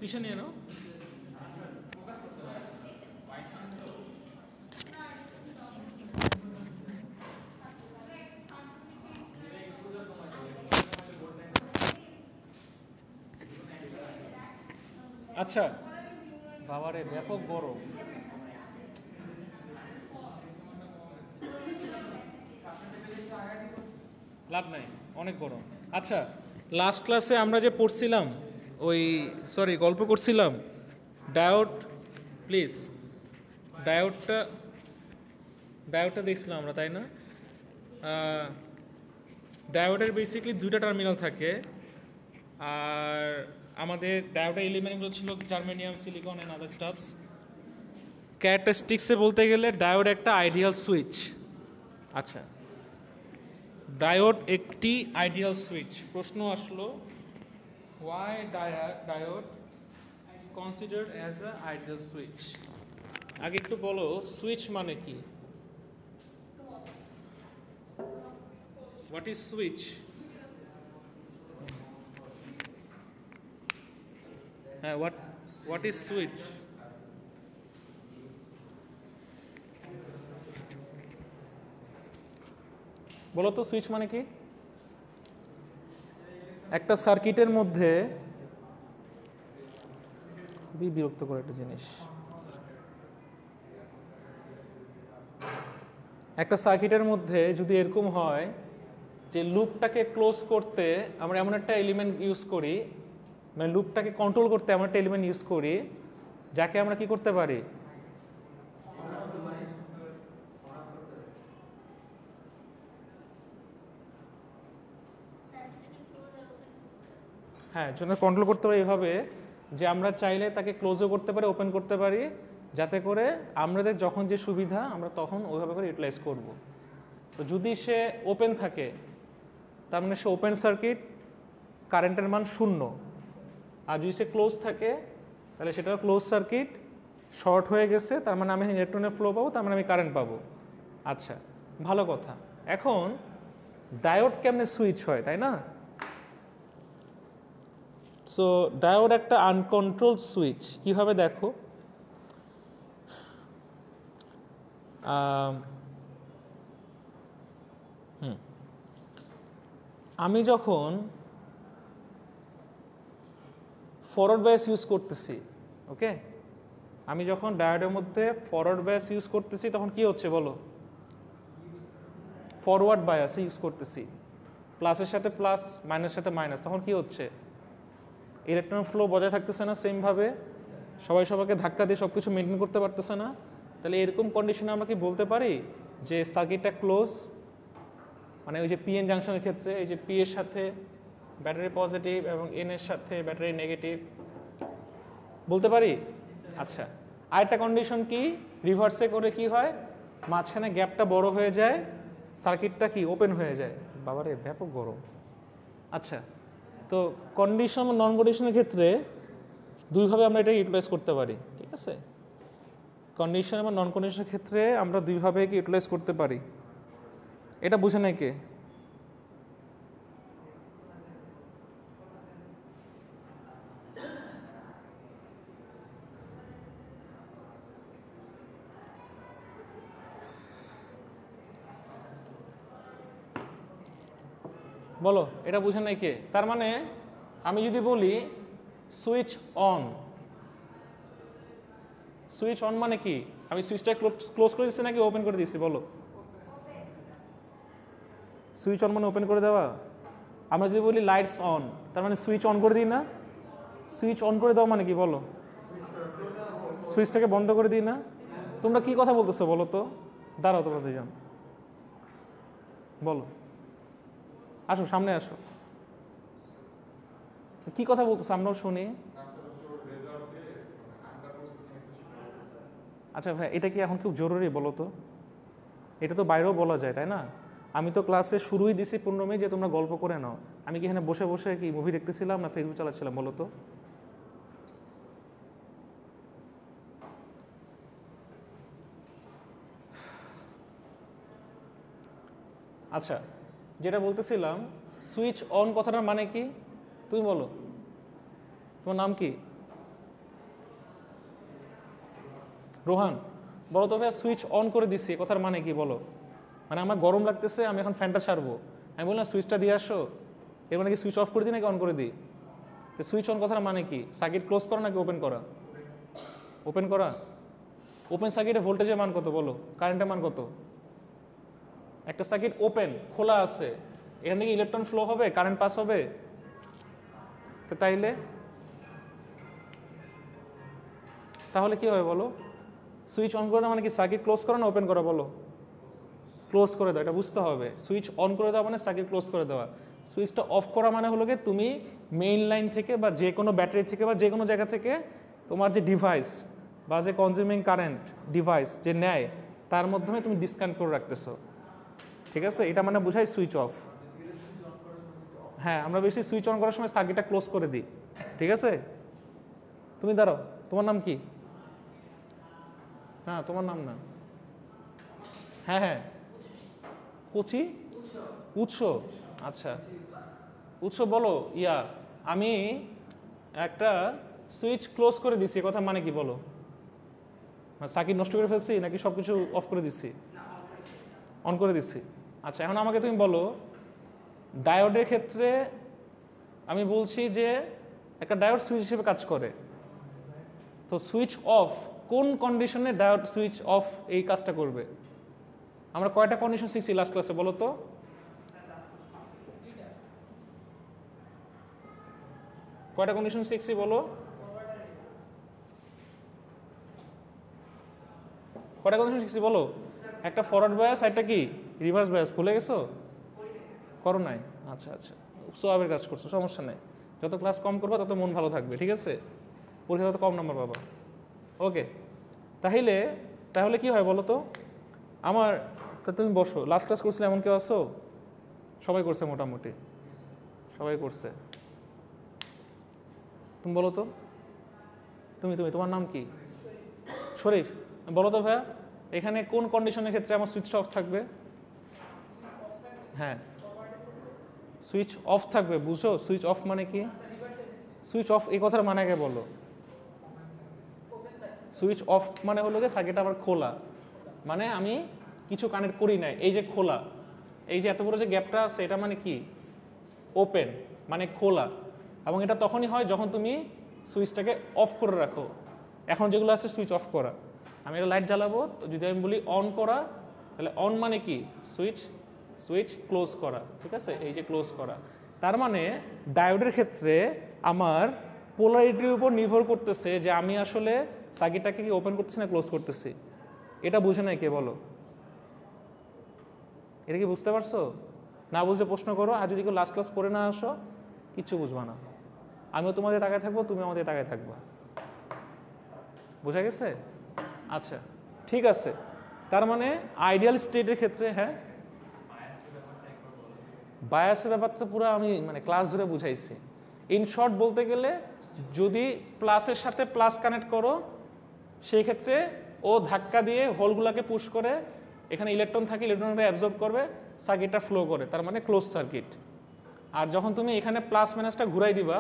কিসে নিয়ে নাও? আচ্ছা বাবারে ব্যাপক গরম। লাভ নাই, অনেক গরম। আচ্ছা, লাস্ট ক্লাসে আমরা যে পড়ছিলাম ওই গল্প করছিলাম ডায়োড, প্লিজ ডায়োডটা দেখছিলাম আমরা, তাই না? ডায়োডের বেসিক্যালি দুইটা টার্মিনাল থাকে, আর আমাদের ডায়োডের এলিমেন্টগুলো ছিল germanium, silicon and other stuffs. ক্যারেক্টারিস্টিক্সে বলতে গেলে ডায়োড একটা আইডিয়াল সুইচ। আচ্ছা, ডায়োড একটি আইডিয়াল সুইচ। প্রশ্ন আসলো, why diode considered as a ideal switch? আগে একটু বলো সুইচ মানে কি? What is switch? হ্যাঁ, হোয়াট ইজ সুইচ? বলো তো সুইচ মানে কি? একটা সার্কিটের মধ্যে, খুবই বিরক্তকর একটা জিনিস, একটা সার্কিটের মধ্যে যদি এরকম হয় যে লুপটাকে ক্লোজ করতে আমরা এমন একটা এলিমেন্ট ইউজ করি, মানে লুপটাকে কন্ট্রোল করতে এমন একটা এলিমেন্ট ইউজ করি যাকে আমরা কি করতে পারি? হ্যাঁ, জন্য কন্ট্রোল করতে পারি এভাবে যে আমরা চাইলে তাকে ক্লোজও করতে পারি, ওপেন করতে পারি, যাতে করে আমাদের যখন যে সুবিধা আমরা তখন ওইভাবে করে ইউটিলাইজ করব। তো যদি সে ওপেন থাকে তার মানে সে ওপেন সার্কিট, কারেন্টের মান 0। আর যদি সে ক্লোজ থাকে তাহলে সেটা ক্লোজ সার্কিট, শর্ট হয়ে গেছে, তার মানে আমি ইলেকট্রনের ফ্লো পাবো, তার মানে আমি কারেন্ট পাবো। আচ্ছা, ভালো কথা। এখন ডায়োড কেমনে সুইচ হয়, তাই না? সো ডায়োড একটা আনকন্ট্রোলড সুইচ। কীভাবে দেখো, আমি যখন ফরওয়ার্ড বায়াস ইউজ করতেছি, ওকে, আমি যখন ডায়োডের মধ্যে ফরওয়ার্ড বায়াস ইউজ করতেছি তখন কি হচ্ছে বলো? ফরওয়ার্ড বায়াস ইউজ করতেছি, প্লাসের সাথে প্লাস, মাইনাসের সাথে মাইনাস, তখন কি হচ্ছে? ইলেকট্রন ফ্লো বজায় থাকতেছে না সেমভাবে, সবাই সবাইকে ধাক্কা দিয়ে সব কিছু মেনটেন করতে পারতেছে না। তাহলে এরকম কন্ডিশনে আমরা কি বলতে পারি যে সার্কিটটা ক্লোজ? মানে ওই যে পিএন জাংশনের ক্ষেত্রে এই যে পি এর সাথে ব্যাটারি পজিটিভ এবং এন এর সাথে ব্যাটারি নেগেটিভ, বলতে পারি? আচ্ছা, আরেকটা কন্ডিশন কি, রিভার্সে করে কি হয়, মাঝখানে গ্যাপটা বড় হয়ে যায়, সার্কিটটা কি ওপেন হয়ে যায়। বাবারে ব্যাপক গরম। আচ্ছা, তো কন্ডিশন ও নন কন্ডিশনের ক্ষেত্রে দুইভাবে আমরা এটা ইউটিলাইজ করতে পারি, ঠিক আছে? কন্ডিশন এবং নন কন্ডিশনের ক্ষেত্রে আমরা দুইভাবে কি ইউটিলাইজ করতে পারি, এটা বুঝে নাই কে? বলো, এটা বুঝে নাই কে? তার মানে আমি যদি বলি সুইচ অন, সুইচ অন মানে কি? আমি সুইচটা ক্লোজ করে দিচ্ছি নাকি ওপেন করে দিচ্ছি? বলো, সুইচ অন মানে ওপেন করে দেওয়া। আমরা যদি বলি লাইটস অন, তার মানে সুইচ অন করে দিই না? সুইচ অন করে দেওয়া মানে কি বলো? সুইচটাকে বন্ধ করে দিই না? তোমরা কি কথা বলতেছো বলো তো? দাঁড়াও তোমরা দুজন, বলো, আসো সামনে আসো, কি কথা বলতেছো আমরাও শুনি। আচ্ছা ভাই, এটা কি এখন খুব জরুরি বলো তো? এটা তো বাইরেও বলা যায়, তাই না? আমি তো ক্লাসে শুরুই দিছি 15 মিনিট যে তোমরা গল্প করে নাও। আমি কি এখানে বসে বসে কি মুভি দেখতেছিলাম না ফেসবুক চালাচ্ছিলাম বলো তো? আচ্ছা, যেটা বলতেছিলাম, সুইচ অন কথাটার মানে কি তুমি বলো? তোমার নাম কি? রোহান বলো তো ভাইয়া সুইচ অন করে দিচ্ছি, কথার মানে কি বলো? মানে আমার গরম লাগতেছে, আমি এখন ফ্যানটা ছাড়বো, আমি বললাম সুইচটা দিয়ে আসো, এর মানে কি সুইচ অফ করে দিই নাকি অন করে দিই? তো সুইচ অন কথার মানে কি? সার্কিট ক্লোজ করা নাকি ওপেন করা? ওপেন করা। ওপেন সার্কিটে ভোল্টেজের মান কত বলো, কারেন্টের মান কত? একটা সার্কিট ওপেন, খোলা আছে, এখান থেকে ইলেকট্রন ফ্লো হবে, কারেন্ট পাস হবে। তো তাহলে কি হবে বলো? সুইচ অন করে দেওয়া মানে কি সার্কিট ক্লোজ করা না ওপেন করা বলো? ক্লোজ করে দেওয়া, এটা বুঝতে হবে। সুইচ অন করে দেওয়া মানে সার্কিট ক্লোজ করে দেওয়া। সুইচটা অফ করা মানে হলো কি তুমি মেইন লাইন থেকে বা যে কোনো ব্যাটারি থেকে বা যে কোনো জায়গা থেকে তোমার যে ডিভাইস বা যে কনজিউমিং কারেন্ট ডিভাইস যে নেয় তার মাধ্যমে তুমি ডিসকানেক্ট করে রাখতেছো, ঠিক আছে? এটা মানে বোঝাই সুইচ অফ। হ্যাঁ, আমরা বেশি সুইচ অন করার সময় সার্কিটটা ক্লোজ করে দিই, ঠিক আছে? তুমি দাঁড়াও, তোমার নাম কি? না তোমার নাম না। হ্যাঁ হ্যাঁ, কুচি উৎস, আচ্ছা উৎস বলো। আমি একটা সুইচ ক্লোজ করে দিচ্ছি, কথা মানে কি বলো? সার্কিট নষ্ট করে ফেলছি নাকি সব কিছু অফ করে দিচ্ছি? অন করে দিচ্ছি। আচ্ছা, এখন আমাকে তুমি বলো ডায়োডের ক্ষেত্রে আমি বলছি যে একটা ডায়োড সুইচ হিসেবে কাজ করে, তো সুইচ অফ কোন কন্ডিশনে ডায়োড সুইচ অফ এই কাজটা করবে? আমরা কয়টা কন্ডিশন শিখছি লাস্ট ক্লাসে বলো তো? কয়টা কন্ডিশন শিখছি বলো? কয়টা কন্ডিশন শিখছি বলো? একটা ফরওয়ার্ড বায়াস, একটা কি রিভার্স বায়াস, ভুলে গেছো? করো নাই? আচ্ছা আচ্ছা, সোয়াবের কাজ করছো, সমস্যা নেই। যত ক্লাস কম করবা তত মন ভালো থাকবে, ঠিক আছে? পরীক্ষা তত কম নাম্বার পাবা। ওকে, তাহলে কি হয় বলো তো? আমার তা তুমি বসো, লাস্ট ক্লাস করছিলে এমন কেউ আসো? সবাই করছে মোটামুটি, সবাই করছে। তুমি বলো তো, তোমার নাম কি? শরীফ। বলো তো ভাইয়া, এখানে কোন কন্ডিশনের ক্ষেত্রে আমার সুইচ অফ থাকবে? হ্যাঁ, সুইচ অফ থাকবে, বুঝো? সুইচ অফ মানে কি? সুইচ অফ এই কথার মানে আগে বলো। সুইচ অফ মানে হলো যে সার্কিট আবার খোলা, মানে আমি কিছু কানেক্ট করি নাই, এই যে খোলা, এই যে এত বড় যে গ্যাপটা আছে এটা মানে কি? ওপেন, মানে খোলা। এবং এটা তখনই হয় যখন তুমি সুইচটাকে অফ করে রাখো। এখন যেগুলো আছে সুইচ অফ করা, আমি এটা লাইট জ্বালাবো, তো যদি আমি বলি অন করা, তাহলে অন মানে কি? সুইচ ক্লোজ করা, ঠিক আছে? এই যে ক্লোজ করা, তার মানে ডায়োডের ক্ষেত্রে আমার পোলারিটির উপর নির্ভর করতেছে যে আমি আসলে সার্কিটটাকে কি ওপেন করতেছি না ক্লোজ করতেছি। এটা বুঝে নাই কে বলো? এটা কি বুঝতে পারছো? না বুঝে প্রশ্ন করো, আর যদি কেউ লাস্ট ক্লাস করে না আসো কিচ্ছু বুঝবা না। আমিও তোমাদের তাকায় থাকবো, তুমি আমাদের তাকায় থাকবা। বোঝা গেছে? আচ্ছা ঠিক আছে, তার মানে আইডিয়াল স্টেটের ক্ষেত্রে, হ্যাঁ বায়াসের ব্যাপারটা পুরো আমি মানে ক্লাস ধরে বুঝাইছি। ইন শর্ট বলতে গেলে, যদি প্লাসের সাথে প্লাস কানেক্ট করো সেই ক্ষেত্রে ও ধাক্কা দিয়ে হোলগুলোকে পুশ করে, এখানে ইলেকট্রন থাকে, ইলেকট্রনটা অ্যাবজর্ব করবে, সার্কিটটা ফ্লো করে, তার মানে ক্লোজ সার্কিট। আর যখন তুমি এখানে প্লাস মাইনাসটা ঘুরাই দিবা,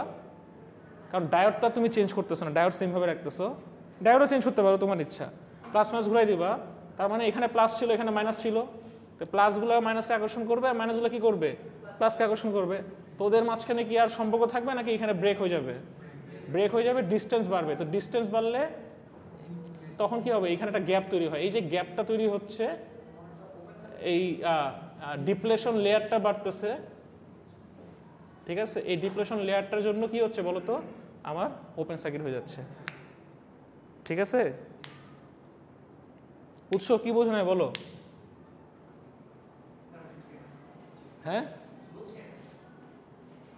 কারণ ডায়োডটা তুমি চেঞ্জ করতেছো না, ডায়োড সেমভাবে রাখতেছো, ডায়োডও চেঞ্জ করতে পারো তোমার ইচ্ছা, প্লাস মাইনাস ঘুরাই দিবা, তার মানে এখানে প্লাস ছিল এখানে মাইনাস ছিল, তো প্লাসগুলো মাইনাসকে আকর্ষণ করবে আর মাইনাসগুলো কি করবে? প্লাসকে আকর্ষণ করবে। তো ওদের মাঝখানে কি আর সম্পর্ক থাকবে নাকি এখানে ব্রেক হয়ে যাবে? ব্রেক হয়ে যাবে, ডিস্টেন্স বাড়বে। তো ডিস্টেন্স বাড়লে তখন কি হবে? এখানে একটা গ্যাপ তৈরি হয়, এই যে গ্যাপটা তৈরি হচ্ছে, এই ডিপ্লেশন লেয়ারটা বাড়তেছে, ঠিক আছে? এই ডিপ্লেশন লেয়ারটার জন্য কি হচ্ছে বলো তো? আমার ওপেন সার্কিট হয়ে যাচ্ছে, ঠিক আছে? উৎস কি বোঝো না বলো? হ্যাঁ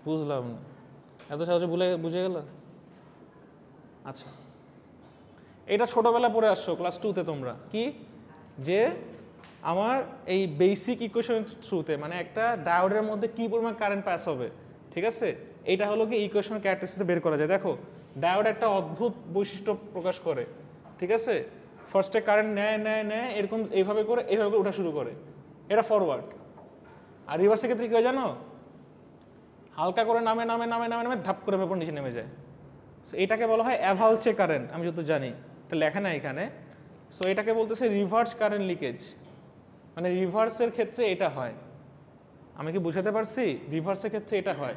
বুঝলাম না, এত সহজে বুঝে গেল? আচ্ছা, এটা ছোটবেলা পড়ে আসছো ক্লাস 2তে তোমরা, কি যে আমার এই বেসিক ইকুয়েশনের থ্রুতে, মানে একটা ডায়োডের মধ্যে কি পরিমাণ কারেন্ট পাস হবে, ঠিক আছে? এটা হলো কি ইকুয়েশনের ক্যারেক্টারিস্টিক্স বের করা যায়। দেখো ডায়োড একটা অদ্ভুত বৈশিষ্ট্য প্রকাশ করে, ঠিক আছে? ফার্স্টে কারেন্ট নেয় এরকম এইভাবে করে ওঠা শুরু করে, এটা ফরওয়ার্ড। আর রিভার্সের ক্ষেত্রে কি হয় জানো? হালকা করে নামে ধাপ করে ভেপর নিচে নেমে যায়। এটাকে বলা হয় অ্যাভালচে কারেন্ট, আমি যত জানি, এটা লেখা না এখানে, সো এটাকে বলতেছে রিভার্স কারেন্ট লিকেজ, মানে রিভার্সের ক্ষেত্রে এটা হয়। আমি কি বুঝাতে পারছি? রিভার্সের ক্ষেত্রে এটা হয়,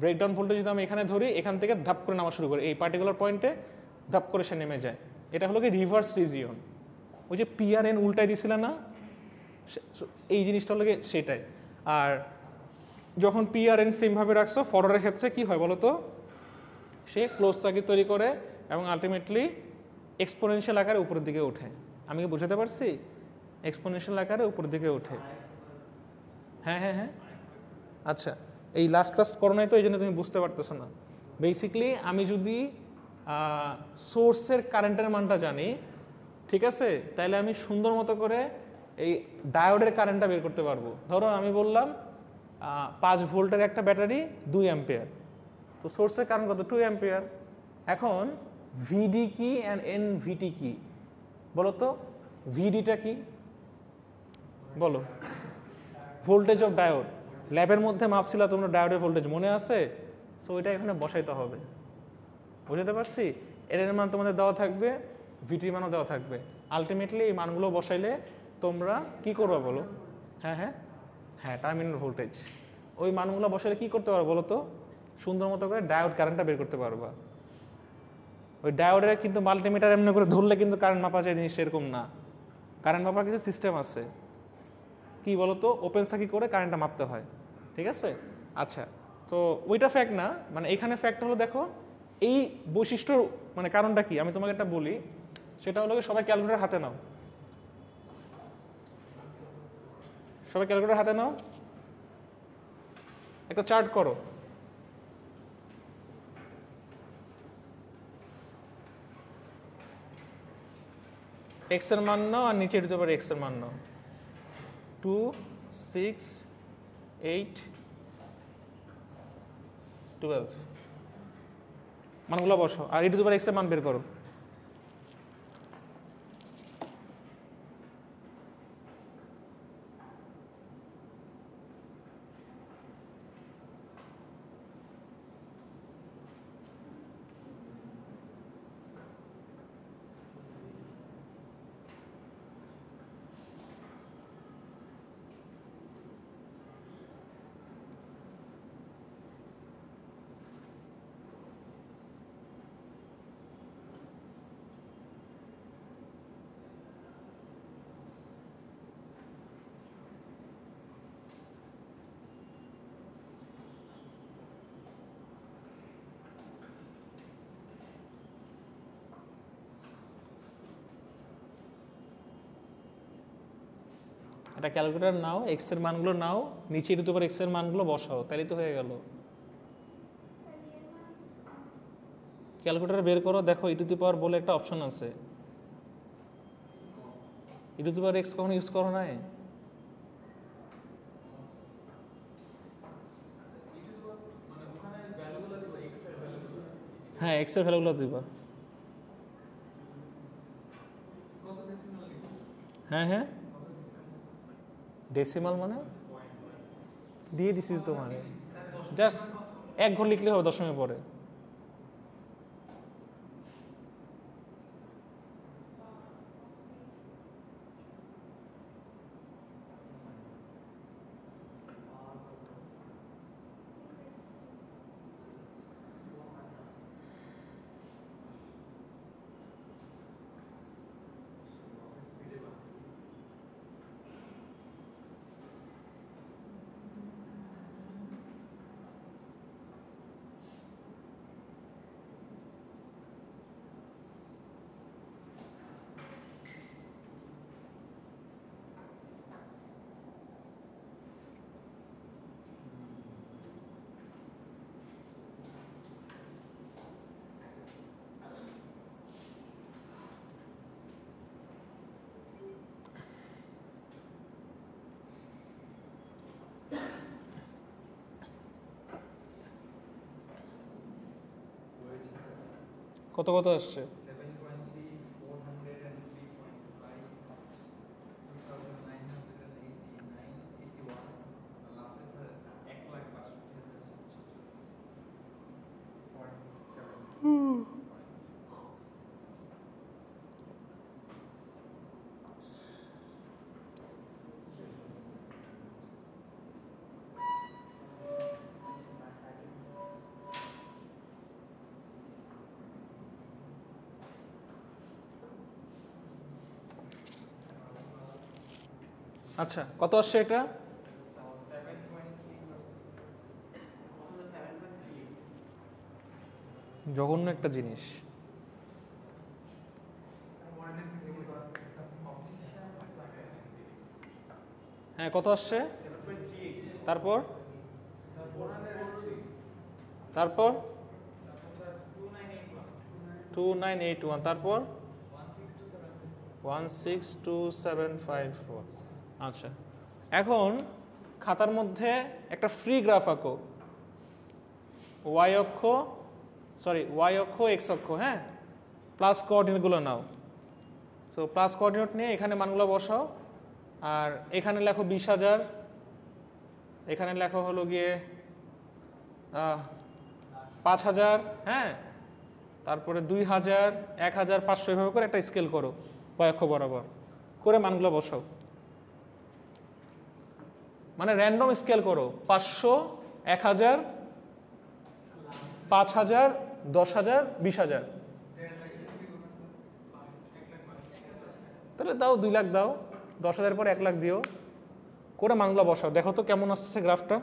ব্রেকডাউন ভোল্টেজ যদি আমি এখানে ধরি, এখান থেকে ধাপ করে নামা শুরু করি, এই পার্টিকুলার পয়েন্টে ধাপ করে সে নেমে যায়, এটা হলো কি রিভার্স রিজিয়ন। ওই যে পিআরএন উল্টাই দিছিল না, এই জিনিসটা হলো সেটাই। আর যখন পিআরএন সেমভাবে রাখছো, ফরওয়ার্ডের ক্ষেত্রে কি হয় বলো তো, সে ক্লোজ সার্কিট তৈরি করে এবং আলটিমেটলি এক্সপোনেনশিয়াল আকারে উপরের দিকে ওঠে। আমি কি বুঝাতে পারছি? এক্সপোনেনশিয়াল আকারে উপরের দিকে ওঠে। হ্যাঁ হ্যাঁ হ্যাঁ, আচ্ছা, এই লাস্ট ক্লাস করো নাই তো, এই জন্য তুমি বুঝতে পারতেছো না। বেসিক্যালি আমি যদি সোর্সের কারেন্টের মানটা জানি, ঠিক আছে, তাহলে আমি সুন্দর মতো করে এই ডায়োডের কারেন্টটা বের করতে পারবো। ধরো আমি বললাম 5 ভোল্টের একটা ব্যাটারি 2 অ্যাম্পিয়ার, তো সোর্সের কারেন্ট কত? 2 অ্যাম্পিয়ার। এখন ভিডি কি অ্যান্ড এনভিটি কি বলো তো? ভিডিটা কি বলো? Voltage of diode. ল্যাবের মধ্যে মাপছিল তোমরা ডায়োডের ভোল্টেজ, মনে আছে? সো ওইটা এখানে বসাইতে হবে। বুঝতে পারছি? এর মান তোমাদের দেওয়া থাকবে, ভিটির মানও দেওয়া থাকবে। আলটিমেটলি এই মানগুলো বসাইলে তোমরা কি করবে বলো? হ্যাঁ হ্যাঁ হ্যাঁ, টার্মিনাল ভোল্টেজ। ওই মানগুলো বসাইলে কি করতে পারবো বলো তো? সুন্দর মতো করে ডায়োড কারেন্টটা বের করতে পারবা। ওই ডায়োডের কিন্তু মাল্টিমিটার এমনি করে ধরলে কিন্তু কারেন্ট মাপা যায় জিনিস এরকম না। কারেন্ট মাপার কিছু সিস্টেম আছে, কি বলতো, ওপেন সার্কিট করে কারেন্টটা মাপতে হয়, ঠিক আছে? আচ্ছা, তো ওইটা ফ্যাক্ট না, মানে এখানে ফ্যাক্ট হলো, দেখো এই বৈশিষ্ট্য মানে কারণটা কি আমি তোমাকে একটা বলি, সেটা হলো সবাই ক্যালকুলেটর হাতে নাও, সবাই ক্যালকুলেটর হাতে নাও, একটা চার্ট করো। এক্স এর মান নাও আর নিচে দিতে পারে এক্স এর মান নাও, 2, 6, 8, 12 মানগুলো বসো, আর e two the power x এর মান বের করো। এটা ক্যালকুলেটর নাও, এক্স এর মানগুলো নাও, নিচে e two the power x এর মানগুলো বসাও, তাহলেই তো হয়ে গেল। ক্যালকুলেটর বের করো, দেখো e টু দি পাওয়ার বলে একটা অপশন আছে। e two the power x কখনো ইউজ করো নাই? হ্যাঁ, এক্স এর ভ্যালুগুলো দিবা। হ্যাঁ হ্যাঁ, ডেসিমাল মানে দিয়ে দিছি তোমার, জাস্ট 1 ঘর লিখলে হবে দশমের পরে। কত কত আসছে? আচ্ছা কত আসছে এটা? জঘন্য একটা জিনিস। হ্যাঁ কত আসছে? তারপর তারপর 2981, তারপর 162754। আচ্ছা এখন খাতার মধ্যে একটা ফ্রি গ্রাফ আঁকো, ওয়াই অক্ষ এক্স অক্ষ, হ্যাঁ, প্লাস কোঅর্ডিনেটগুলো নাও। সো প্লাস কোঅর্ডিনেট নিয়ে এখানে মানগুলো বসাও, আর এখানে লেখো 20,000, এখানে লেখো হলো গিয়ে 5,000, হ্যাঁ, তারপরে 2,000, 1,000, 500, এভাবে করে একটা স্কেল করো ওয়াই অক্ষ বরাবর, করে মানগুলো বসাও। মানে র্যান্ডম স্কেল করো, 500, 1,000, 5,000, 10,000, 20,000। তাহলে দাও 2 লাখ দাও, 10,000 পর 1 লাখ দিও, করে মানগুলো বসাও। দেখো তো কেমন আসছে গ্রাফটা।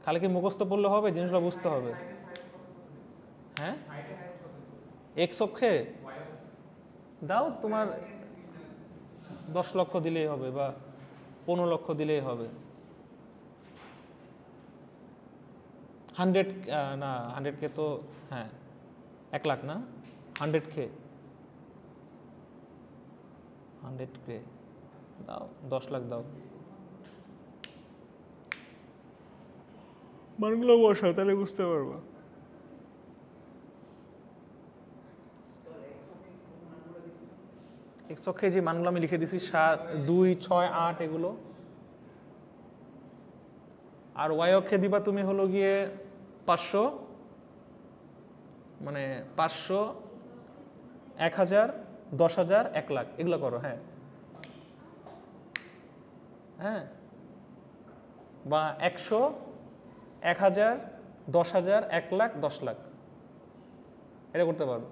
খালি কি মুখস্থ পড়লে হবে? জিনিসগুলো বুঝতে হবে। হ্যাঁ এক্স অক্ষে দাও, তোমার 10 লক্ষ দিলেই হবে বা 15 লক্ষ দিলেই হবে। 100 না, 100K তো, হ্যাঁ 1 লাখ না, 100K দাও, 10 লাখ দাও, মানগুলো বসাও, তাহলে বুঝতে পারবো। এক্স অক্ষে যে মানগুলো আমি লিখে দিছি 7, 2, 6, 8 এগুলো, আর ওয়াই অক্ষে দিবা তুমি হলো গিয়ে 500, মানে 500, 1,000, 10,000, 1 লাখ, এগুলো করো। হ্যাঁ হ্যাঁ, বা 100, 1,000, 10,000, 1 লাখ, 10 লাখ, এটা করতে পারো।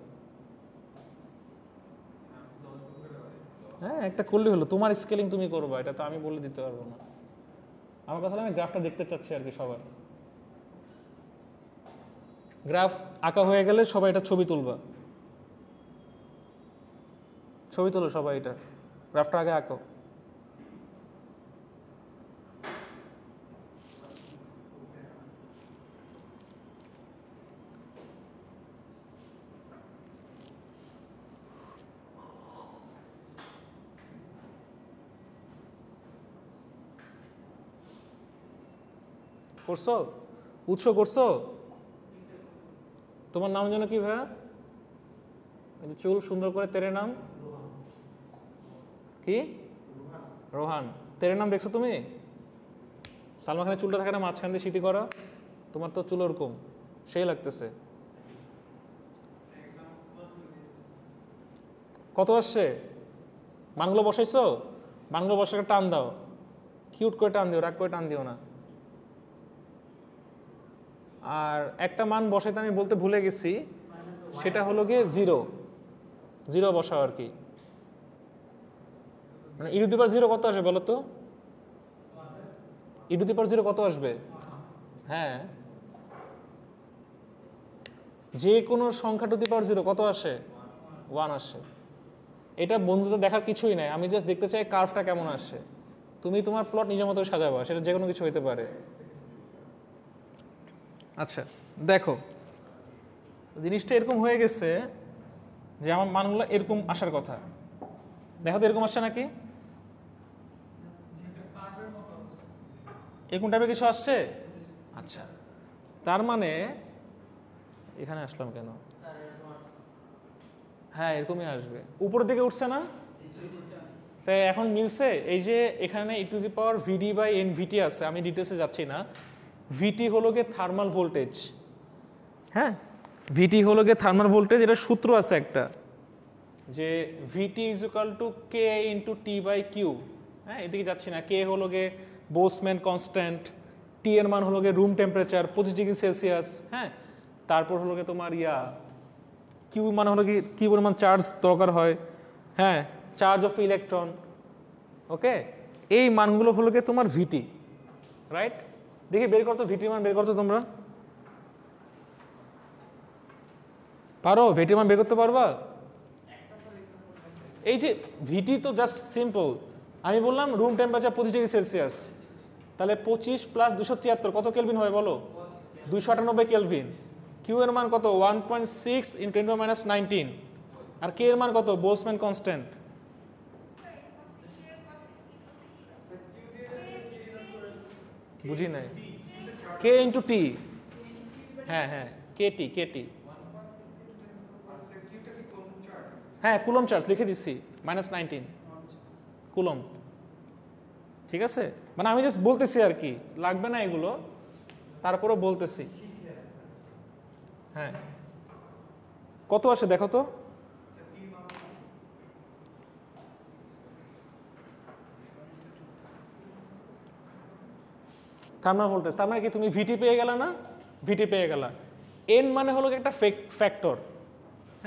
হ্যাঁ একটা করলে হলো, তোমার স্কেলিং তুমি করবা, এটা তো আমি বলে দিতে পারবো না। আমার কথা হলো আমি গ্রাফটা দেখতে চাচ্ছি আর কি। সবার গ্রাফ আঁকা হয়ে গেলে সবাই এটা ছবি তুলবা, ছবি তোলো সবাই, এটা গ্রাফটা আগে আঁকো। করছো? উৎস করছো? তোমার নাম যেন কি ভাইয়া? চুল সুন্দর করে, তেরে নাম কি? রোহান। তেরে নাম দেখছো তুমি? সালমান খানের চুলটা থাকে না মাঝখান দিয়ে সিটি করা, তোমার তো চুল ওরকম, সেই লাগতেছে। কত আসছে? মানগুলো বসাইছো? মানগুলো বসাকে টান দাও, কিউট করে টান দিও, রাগ করে টান দিও না। আর একটা মান বসাইতে আমি বলতে ভুলে গেছি, সেটা হলো গিয়ে 0 বসাও আর কি। মানে ই টু দি পাওয়ার 0 কত আসবে বলো তো? ই টু দি পাওয়ার 0 কত আসবে? হ্যাঁ যে কোনো সংখ্যা টু দি পাওয়ার 0 কত আসে? 1 আসে। এটা বন্ধুদের দেখার কিছুই নাই, আমি জাস্ট দেখতে চাই কার্ভটা কেমন আসে। তুমি তোমার প্লট নিজের মতো সাজাবা, সেটা যে কোনো কিছু হইতে পারে। আচ্ছা দেখো জিনিসটা এরকম হয়ে গেছে যে আমার মানগুলো এরকম আসার কথা। দেখো তো এরকম আসছে নাকি? এরকম টাইপের কিছু আসছে? আচ্ছা তার মানে এখানে আসলাম কেন? হ্যাঁ এরকমই আসবে, উপরের দিকে উঠছে না? তাই এখন মিলছে। এই যে এখানে e to the power VD by N VT আছে, আমি ডিটেলসে যাচ্ছি না। ভিটি হলো গিয়ে থার্মাল ভোল্টেজ, হ্যাঁ ভিটি হলো গিয়ে থার্মাল ভোল্টেজ। এটা সূত্র আছে একটা, যে VT is equal to K into T by Q. হ্যাঁ এদিকে যাচ্ছি না। কে হলো গিয়ে বোসম্যান কনস্ট্যান্ট, টি এর মান হলো গিয়ে রুম টেম্পারেচার 25 ডিগ্রি সেলসিয়াস, হ্যাঁ তারপর হলো গিয়ে তোমার কিউ মান হলো কি পরিমাণ চার্জ দরকার হয়, হ্যাঁ, চার্জ অফ ইলেকট্রন। ওকে, এই মানগুলো হলো কি তোমার ভিটি, রাইট? দেখি বের করতো ভিটির মান, বের করতো তোমরা পারো? ভিটির মান বের করতে পারবা? এই যে ভিটি তো জাস্ট সিম্পল, আমি বললাম রুম টেম্পারেচার 25°C, তাহলে 25 + 273 কত কেলভিন হয় বলো? 298 কেলভিন। কিউ এর মান কত? 1.6 × 10⁻⁹। আর কে এর মান কত? Boltzmann constant. বুঝি নাই। কে ইন্টু টি, হ্যাঁ হ্যাঁ, কেটি কেটি, হ্যাঁ কুলম চার্জ লিখে দিচ্ছি, -19 কুলম। ঠিক আছে, মানে আমি জাস্ট বলতেছি আর কি, লাগবে না এগুলো, তারপরেও বলতেছি। হ্যাঁ, কত আসে দেখো তো? থার্মাল ভোল্টেজ, তার মানে কি তুমি ভিটি পেয়ে গেলা না? ভিটি পেয়ে গেলা। এন মানে হলো একটা ফ্যাক্টর,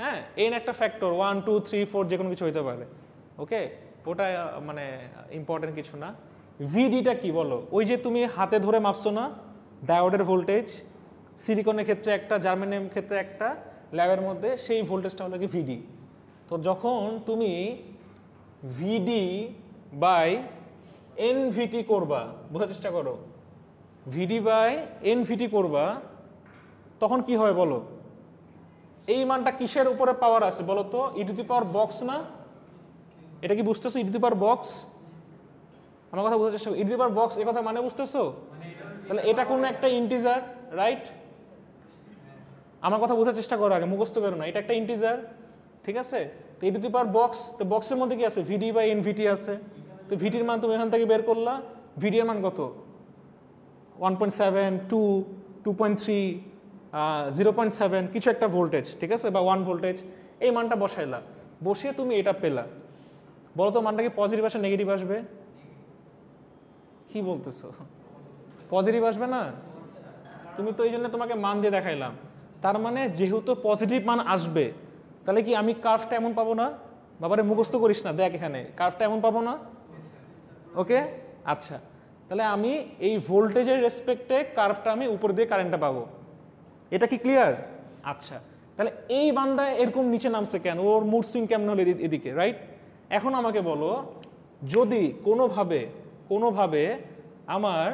হ্যাঁ, এন একটা ফ্যাক্টর, 1 2 3 4 যে কোনো কিছু হইতে পারে। ওকে, ওটা মানে ইম্পর্টেন্ট কিছু না। ভিডিটা কি বলো? ওই যে তুমি হাতে ধরে মাপছো না ডায়োডের ভোল্টেজ, সিলিকনের ক্ষেত্রে একটা, জার্মেনিয়াম ক্ষেত্রে একটা, ল্যাবের মধ্যে, সেই ভোল্টেজটা হলো কি ভিডি। তো যখন তুমি ভিডি বাই এনভিটি করবা, বোঝার চেষ্টা করো, ভিডি বাই এনভিটি করবা, তখন কি হয় বলো? এই মানটা কিসের উপরে পাওয়ার আছে বলো তো? e⁻ বক্স না? এটা কি বুঝতেছো? e⁻ বক্স, আমার কথা বুঝতে চেষ্টা করো। e⁻ বক্স এ কথা মানে বুঝতেছো? তাহলে এটা কোন একটা ইন্টিজার, রাইট? আমার কথা বোঝার চেষ্টা করো আগে, মুখস্থ করো না, এটা একটা ইন্টিজার, ঠিক আছে? তো e⁻ বক্স, তো বক্সের মধ্যে কি আছে? ভিডি বাই এনভিটি আছে। তো ভিডির মান তুমি এখান থেকে বের করলা, ভিডি এর মান কত? 1.7 2 2.3 0.7 কিছু একটা ভোল্টেজ, ঠিক আছে, বা 1 ভোল্টেজ, এই মানটা বসাইলা, বসিয়ে তুমি এটা পেলা। বলো তো মানটা কি পজিটিভ আসে নেগেটিভ আসবে? কি বলতেছো? পজিটিভ আসবে না? তুমি তো এই জন্য তোমাকে মান দিয়ে দেখাইলাম, তার মানে যেহেতু পজিটিভ মান আসবে, তাহলে কি আমি কার্ভটা এমন পাবো না? বাবারে মুখস্থ করিস না, দেখ এখানে কার্ভটা এমন পাবো না? ওকে, আচ্ছা, তাহলে আমি এই ভোল্টেজের রেসপেক্টে কার্ভটা আমি উপর দিয়ে কারেন্টটা পাবো। এটা কি ক্লিয়ার? আচ্ছা, তাহলে এই বান্দা এরকম নিচে নামছে কেন? ওর মুড সুইং কেমন হলো এদিকে, রাইট? এখন আমাকে বলো, যদি কোনোভাবে আমার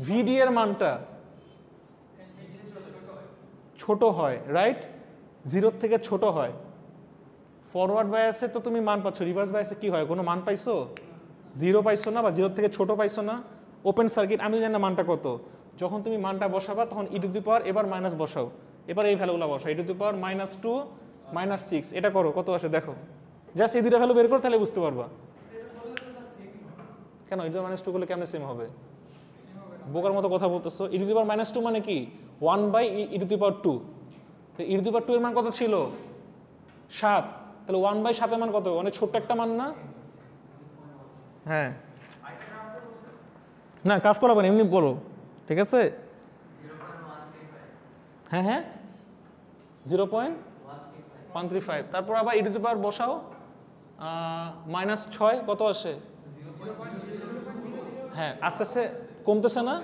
ভিডি এর মানটা ছোট হয়, রাইট, 0 থেকে ছোট হয়, ফরওয়ার্ড বায়াসে তো তুমি মান পাচ্ছ, রিভার্স বায়াসে কি হয়? কোনো মান পাইছো? 0 পাইছো না, বা 0 থেকে ছোট পাইছো না? ওপেন সার্কিট, আমি জানি না মানটা কত। যখন তুমি মানটা বসাবা তখন e⁻, এবার মাইনাস বসাও, এবার এই ভ্যালুগুলো বসাও, e⁻, -2 -6, এটা করো, কত আসে দেখো। জাস্ট এই দুইটা ভ্যালু বের করো, তাহলে বুঝতে পারবা। কেন e⁻² করলে কেমনে সেম হবে? বোকার মতো কথা বলতেছো। e⁻² মানে কি? 1/e⁻²। তো e⁻² এর মান কত ছিল? 7। তাহলে 1/7 এর মান কত? অনেক ছোট্ট একটা মান না? হ্যাঁ, না কাজ করাবো না, এমনি বলো, ঠিক আছে? হ্যাঁ হ্যাঁ, 0.135। তারপর আবার e⁻ বসাও, -6 কত আসে? হ্যাঁ, আস্তে আস্তে কমতেছে না?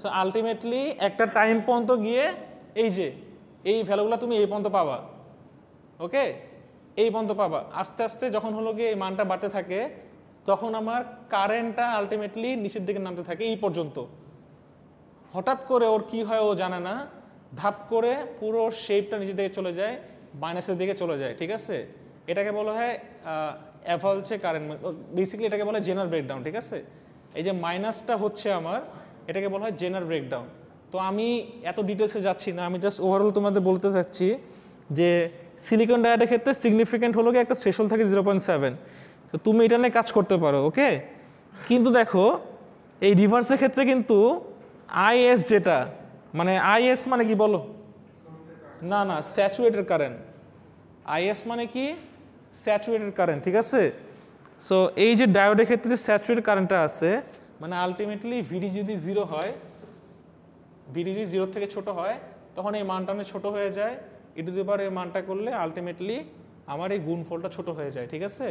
সো আলটিমেটলি একটা টাইম পর্যন্ত গিয়ে এই যে এই ভ্যালুগুলো তুমি এই পর্যন্ত পাবা। ওকে, এই পর্যন্ত পাবা। আস্তে আস্তে যখন হলো গিয়ে এই মানটা বাড়তে থাকে, তখন আমার কারেন্টটা আলটিমেটলি নিচের দিকে নামতে থাকে এই পর্যন্ত। হঠাৎ করে ওর কি হয় ও জানে না, ধাপ করে পুরো শেপটা নিচের দিকে চলে যায়, মাইনাসের দিকে চলে যায়, ঠিক আছে? এটাকে বলা হয় অ্যাভালচে কারেন্ট, বেসিক্যালি এটাকে বলা হয় জেনার ব্রেকডাউন, ঠিক আছে? এই যে মাইনাসটা হচ্ছে আমার, এটাকে বলা হয় জেনার ব্রেকডাউন। তো আমি এত ডিটেলসে যাচ্ছি না, আমি জাস্ট ওভারঅল তোমাদের বলতে চাচ্ছি যে সিলিকন ডায়োডের ক্ষেত্রে সিগনিফিক্যান্ট হলো গিয়ে একটা থ্রেশহোল্ড থাকে 0.7। তো তুমি এটা নিয়ে কাজ করতে পারো, ওকে? কিন্তু দেখো এই রিভার্সের ক্ষেত্রে কিন্তু আইএস, যেটা মানে আইএস মানে কি বলো? না না, স্যাচুরেটেড কারেন্ট। আইএস মানে কি? স্যাচুরেটেড কারেন্ট, ঠিক আছে? সো এই যে ডায়োডের ক্ষেত্রে যে স্যাচুরেটেড কারেন্টটা আছে, মানে আলটিমেটলি ভিডি যদি 0 হয়, ভিডি যদি 0 থেকে ছোট হয়, তখন এই মানটা অনেক ছোট হয়ে যায়। e⁻ এর মানটা করলে আলটিমেটলি আমার এই গুণফলটা ছোট হয়ে যায়, ঠিক আছে?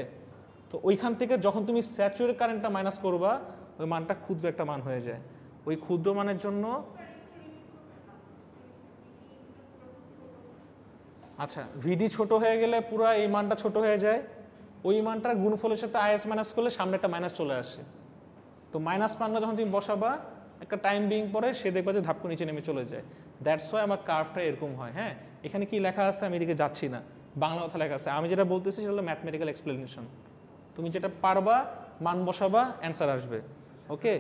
তো ওইখান থেকে যখন তুমি স্যাচুরেটেড কারেন্টটা মাইনাস করবা, ওই মানটা ক্ষুদ্র একটা মান হয়ে যায়। ওই ক্ষুদ্র মানের জন্য আচ্ছা, ভিডি ছোট হয়ে গেলে পুরো এই মানটা ছোট হয়ে যায়। ওই মানটার গুণফলের সাথে আইএস মাইনাস করলে সামনে একটা মাইনাস চলে আসে। তো মাইনাস মানটা যখন তুমি বসাবা, একটা টাইম বিং পরে সে দেখবা যে ধাপ করে নিচে নেমে চলে যায়। দ্যাটস ওয়াই আমার কার্ভটা এরকম হয়। হ্যাঁ, এখানে কি লেখা আছে আমি এদিকে যাচ্ছি না, বাংলা কথা লেখা আছে। আমি যেটা বলতেছি সেটা হলো ম্যাথমেটিক্যাল এক্সপ্লেনেশন। তুমি যেটা পারবা মান বসাবা, অ্যান্সার আসবে। ওকে,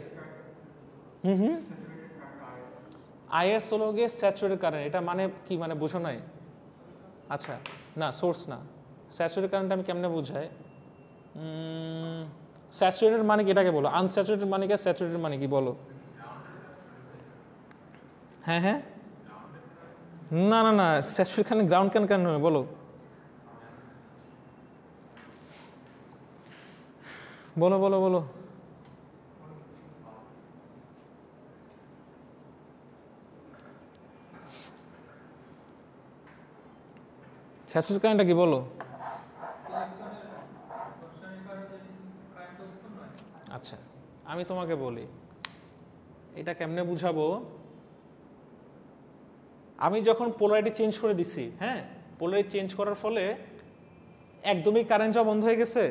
আইএস হলো গিয়ে স্যাচুরেটেড কারেন্ট। এটা মানে কি, মানে বুঝো নাই? আচ্ছা, না সোর্স না, স্যাচুরেটেড কারেন্ট আমি কেমনে বুঝাই? স্যাচুরেটেড মানে কি এটাকে বলো, আনস্যাচুরেটেড মানে কি, স্যাচুরেটেড মানে কি বলো? হ্যাঁ হ্যাঁ, না না না, স্যাচুরেটেড খানে গ্রাউন্ড কেন কেন বলো, বলো বলো বলো। স্যাচুরেটেড কারেন্টটা কি বলো? আচ্ছা, আমি তোমাকে বলি এটা কেমনে বুঝাবো। আমি যখন পোলারিটি চেঞ্জ করে দিছি, হ্যাঁ, পোলারিটি চেঞ্জ করার ফলে একদমই কারেন্ট যাওয়া বন্ধ হয়ে গেছে।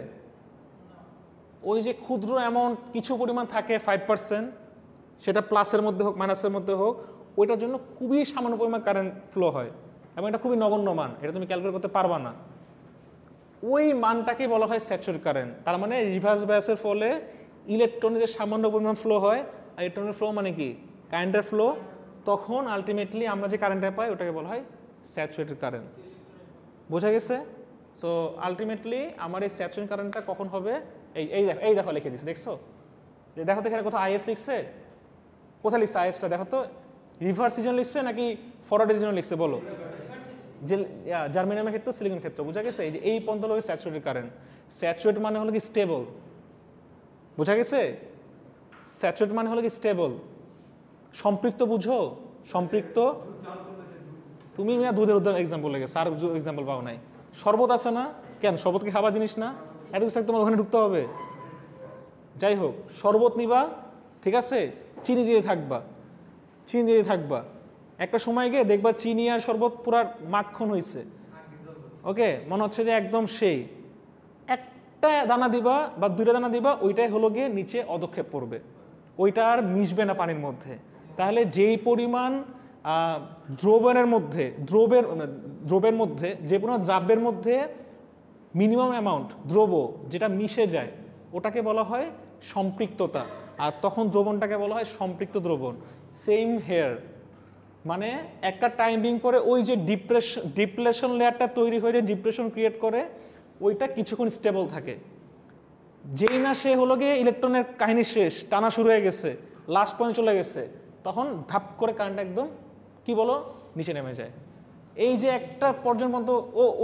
ওই যে ক্ষুদ্র অ্যামাউন্ট কিছু পরিমাণ থাকে 5%, সেটা প্লাসের মধ্যে হোক মাইনাসের মধ্যে হোক, ওইটার জন্য খুবই সামান্য পরিমাণ কারেন্ট ফ্লো হয় এবং এটা খুবই নগণ্য মান, এটা তুমি ক্যালকুলেট করতে পারবা না। ওই মানটাকে বলা হয় স্যাচুরেটেড কারেন্ট। তার মানে রিভার্স বায়াসের ফলে ইলেকট্রনের যে সামান্য পরিমাণ ফ্লো হয়, আর ইলেকট্রনের ফ্লো মানে কি কারেন্টের ফ্লো, তখন আলটিমেটলি আমরা যে কারেন্টটা পাই ওটাকে বলা হয় স্যাচুরেটেড কারেন্ট। বোঝা গেছে? সো আলটিমেটলি আমার এই স্যাচুরেটেড কারেন্টটা কখন হবে, এই দেখো লিখে দিচ্ছি, দেখছো? দেখো তো এখানে কোথাও আইএস লিখছে, কোথায় লিখছে আইএসটা দেখো তো, রিভার্স রিজন লিখছে নাকি ফরওয়ার্ড রিজন লিখছে বলো? যে জার্মেনিয়ামের ক্ষেত্রে সিলিকন ক্ষেত্র, বোঝা গেছে? এই যে এই পন্থ হলো স্যাচুরেটেড কারেন্ট। স্যাচুরেট মানে হলো কি স্টেবল, বোঝা গেছে? স্যাচুরেট মানে হলো কি স্টেবল, সম্পৃক্ত, বুঝো? সম্পৃক্ত। তুমি দুধের উদাহরণ এক্সাম্পল লেগেছে, আর এক্সাম্পল পাও নাই। শরবত আছে না, কেন শরবত কি খাবার জিনিস না? এত কিছু তোমার ওখানে ঢুকতে হবে? যাই হোক, শরবত নিবা, ঠিক আছে, চিনি দিয়ে থাকবা, চিনি দিয়ে থাকবা, একটা সময় গিয়ে দেখবা চিনি আর শরবত পুরা মাখন হয়েছে। ওকে, মনে হচ্ছে যে একদম সেই, একটা দানা দিবা বা দুইটা দানা দিবা, ওইটাই হলো গিয়ে নিচে অধক্ষেপ পড়বে, ওইটা আর মিশবে না পানির মধ্যে। তাহলে যেই পরিমাণ দ্রবণের মধ্যে দ্রবের মধ্যে যে পরিমাণ দ্রাব্যের মধ্যে মিনিমাম অ্যামাউন্ট দ্রব যেটা মিশে যায়, ওটাকে বলা হয় সম্পৃক্ততা, আর তখন দ্রবণটাকে বলা হয় সম্পৃক্ত দ্রবণ। সেম হেয়ার, মানে একটা টাইমিং পরে ওই যে ডিপ্রেশন লেয়ারটা তৈরি হয়ে যায়, ডিপ্রেশন ক্রিয়েট করে, ওইটা কিছুক্ষণ স্টেবল থাকে। যেই না সে হলো গিয়ে ইলেকট্রনের কাহিনী শেষ, টানা শুরু হয়ে গেছে, লাস্ট পয়েন্ট চলে গেছে, তখন ধাপ করে কারেন্ট একদম কি বলো নিচে নেমে যায়। এই যে একটা পর্যন্ত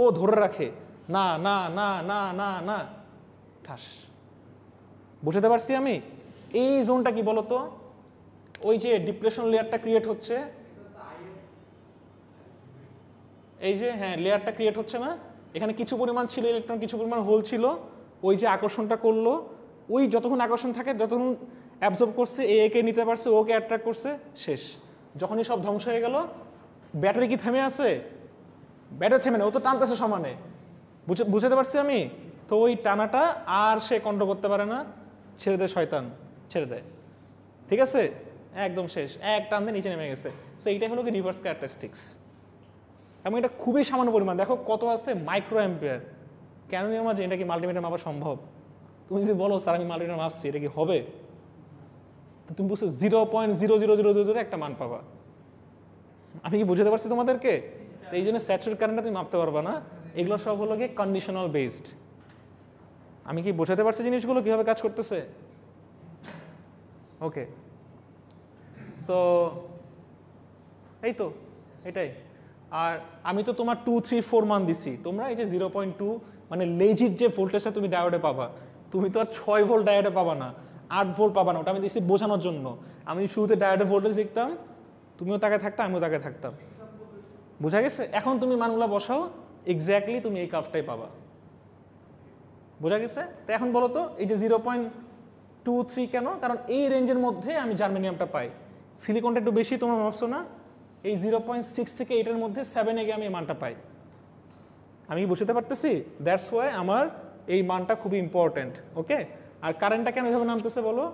ও ধরে রাখে, না না না না না না, ঠাস। বুঝতে পারছি আমি? এই জোনটা কি বলতো, ওই যে ডিপ্রেশন লেয়ারটা ক্রিয়েট হচ্ছে, এই যে হ্যাঁ লেয়ারটা ক্রিয়েট হচ্ছে না, এখানে কিছু পরিমাণ ছিল ইলেকট্রন, কিছু পরিমাণ হোল ছিল, ওই যে আকর্ষণটা করলো, ওই যতক্ষণ আকর্ষণ থাকে যতক্ষণ অ্যাবজর্ব করছে, একে নিতে পারছে, ওকে অ্যাট্রাক্ট করছে, শেষ। যখনই সব ধ্বংস হয়ে গেল, ব্যাটারি কি থেমে আছে? ব্যাটারি থেমে না, ও তো টানতেছে সমানে। বুঝতে পারছি আমি? তো ওই টানাটা আর সে কন্ট্রোল করতে পারে না, ছেড়ে দেয় শয়তান, ছেড়ে দেয়, ঠিক আছে, একদম শেষ, এক টান দিয়ে নিচে নেমে গেছে। সো এইটাই হলো কি রিভার্স ক্যারেক্টারিস্টিক্স। এবং এটা খুবই সামান্য পরিমাণ, দেখো কত আছে, মাইক্রো অ্যাম্পিয়ার। কেন আমার যে এটা কি মাল্টিমিটার মাপা সম্ভব? তুমি যদি বলো স্যার আমি মাল্টিমিটার মাপছি, এটা কি হবে? তো তুমি বুঝছো 0.00000 একটা মান পাবা। আমি কি বুঝতে পারছি তোমাদেরকে? এই জন্য স্যাচুরেটেড কারেন্টটা তুমি মাপতে পারবা না, এগুলো সব হলো গিয়ে কন্ডিশনাল বেসড। আমি কি বোঝাতে পারছি জিনিসগুলো কিভাবে কাজ করতেছে? ওকে, সো এই তো এটাই। আর আমি তো তোমার 2, 3, 4 মান দিছি, তোমরা এই যে 0.2 মানে লেজিট যে ভোল্টেজটা তুমি ডায়োডে পাবা, তুমি তো আর 6 ভোল্ট ডায়োডে পাবা না, 8 ভোল্ট পাবা না, ওটা আমি দিছি বোঝানোর জন্য। আমি শুরুতে ডায়োডে ভোল্টেজ লিখতাম, তুমিও তাকে থাকতাম, আমিও তাকে থাকতাম, বুঝা গেছে? এখন তুমি মানগুলো বসাও, এক্স্যাক্টলি তুমি এই কার্ভটাই পাবা। বোঝা গেছে? তো এখন বলো তো এই যে 0.23 কেন? কারণ এই রেঞ্জের মধ্যে আমি জার্মেনিয়ামটা পাই। সিলিকনটা একটু বেশি, তোমরা ভাবছো না? এই 0.6 থেকে 8-এর মধ্যে 7 আমি এই মানটা পাই। আমি কি বুঝতে পারতেছি? দ্যাটস ওয়াই আমার এই মানটা খুবই ইম্পর্টেন্ট। ওকে, আর কারেন্টটা কেন এভাবে নামতেছে বলো?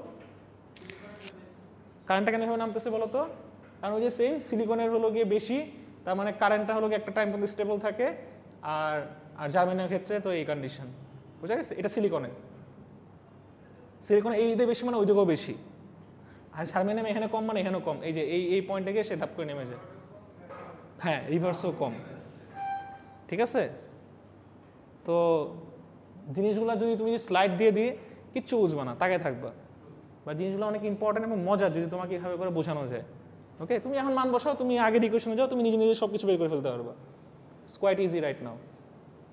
কারেন্টটা কেন এভাবে নামতেছে বলো তো? কারণ ওই যে সেম সিলিকনের হলো গিয়ে বেশি, তার মানে কারেন্টটা হলো গিয়ে একটা টাইম পর্যন্ত স্টেবল থাকে। আর আর জার্মেনিয়ামের ক্ষেত্রে তো এই কন্ডিশন। বুঝা গেছে? এটা সিলিকনে এই দিকে বেশি মানে ওই দিকেও বেশি। আর জার্মেনিয়াম এখানে কম মানে এখানেও কম। এই যে এই পয়েন্টে গিয়ে সে ধাপ করে নেমে যায়। হ্যাঁ, রিভার্সও কম। ঠিক আছে? তো জিনিসগুলো যদি তুমি স্লাইড দিয়ে কিচ্ছু বুঝবা না, তাকে থাকবা। বা জিনিসগুলো অনেক ইম্পর্টেন্ট এবং মজা যদি তোমাকে এভাবে করে বোঝানো যায়। ওকে, তুমি এখন মান বসাও, তুমি আগের ইকুয়েশনে যাও, তুমি নিজে নিজে সব কিছু বের করে ফেলতে পারবা। It's quite easy right now.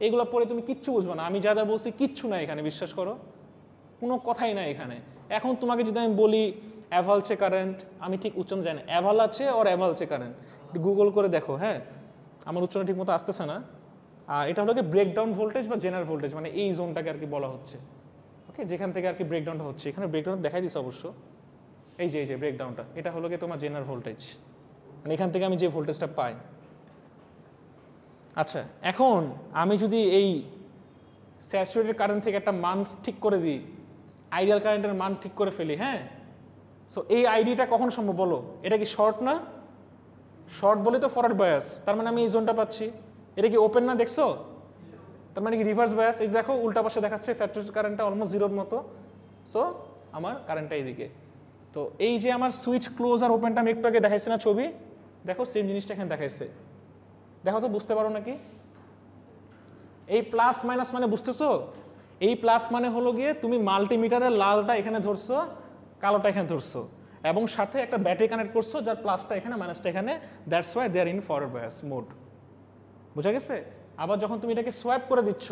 এইগুলো পরে তুমি কিচ্ছু বুঝবা না। আমি যা যা বলছি কিচ্ছু না এখানে, বিশ্বাস করো, কোনো কথাই না এখানে। এখন তোমাকে যদি আমি বলি অ্যাভালচে কারেন্ট, আমি ঠিক উচ্চারণ জানি না, অ্যাভাল আছে ওর অ্যাভালচে কারেন্ট, গুগল করে দেখো। হ্যাঁ, আমার উচ্চারণ ঠিক মতো আসতেছে না। আর এটা হলো কি ব্রেকডাউন ভোল্টেজ বা জেনারেল ভোল্টেজ, মানে এই জোনটাকে আর কি বলা হচ্ছে। ওকে, যেখান থেকে আর কি ব্রেকডাউনটা হচ্ছে, এখানে ব্রেকডাউন দেখাই দিচ্ছে অবশ্য। এই যে ব্রেকডাউনটা, এটা হলো কি তোমার জেনারেল ভোল্টেজ, মানে এখান থেকে আমি যে ভোল্টেজটা পাই। আচ্ছা, এখন আমি যদি এই স্যাচুরেটেড কারেন্ট থেকে একটা মান ঠিক করে দিই, আইডিয়াল কারেন্টের মান ঠিক করে ফেলি। হ্যাঁ, সো এই আইডিটা কখন সম্ভব বলো? এটা কি শর্ট না? শর্ট বলে তো ফরওয়ার্ড বায়াস, তার মানে আমি এই জোনটা পাচ্ছি। এটা কি ওপেন না? দেখছো? তার মানে কি রিভার্স বায়াস। এই দেখো উল্টা পাশে দেখাচ্ছে স্যাচুরেটেড কারেন্টটা অলমোস্ট জিরোর মতো। সো আমার কারেন্টটা এইদিকে। তো এই যে আমার সুইচ ক্লোজ আর ওপেনটা আমি একটু আগে দেখাইছি না ছবি, দেখো সেম জিনিসটা এখানে দেখাইছে। দেখো তো বুঝতে পারো নাকি? এই প্লাস মাইনাস মানে বুঝতেছো? এই প্লাস মানে হলো গিয়ে তুমি মাল্টিমিটারের লালটা এখানে ধরছো, কালোটা এখানে ধরছো, এবং সাথে একটা ব্যাটারি কানেক্ট করছো যার প্লাসটা এখানে মাইনাসটা এখানে। That's why they are in forward bias mode. বুঝা গেছে? আবার যখন তুমি এটাকে সোয়াইপ করে দিচ্ছ,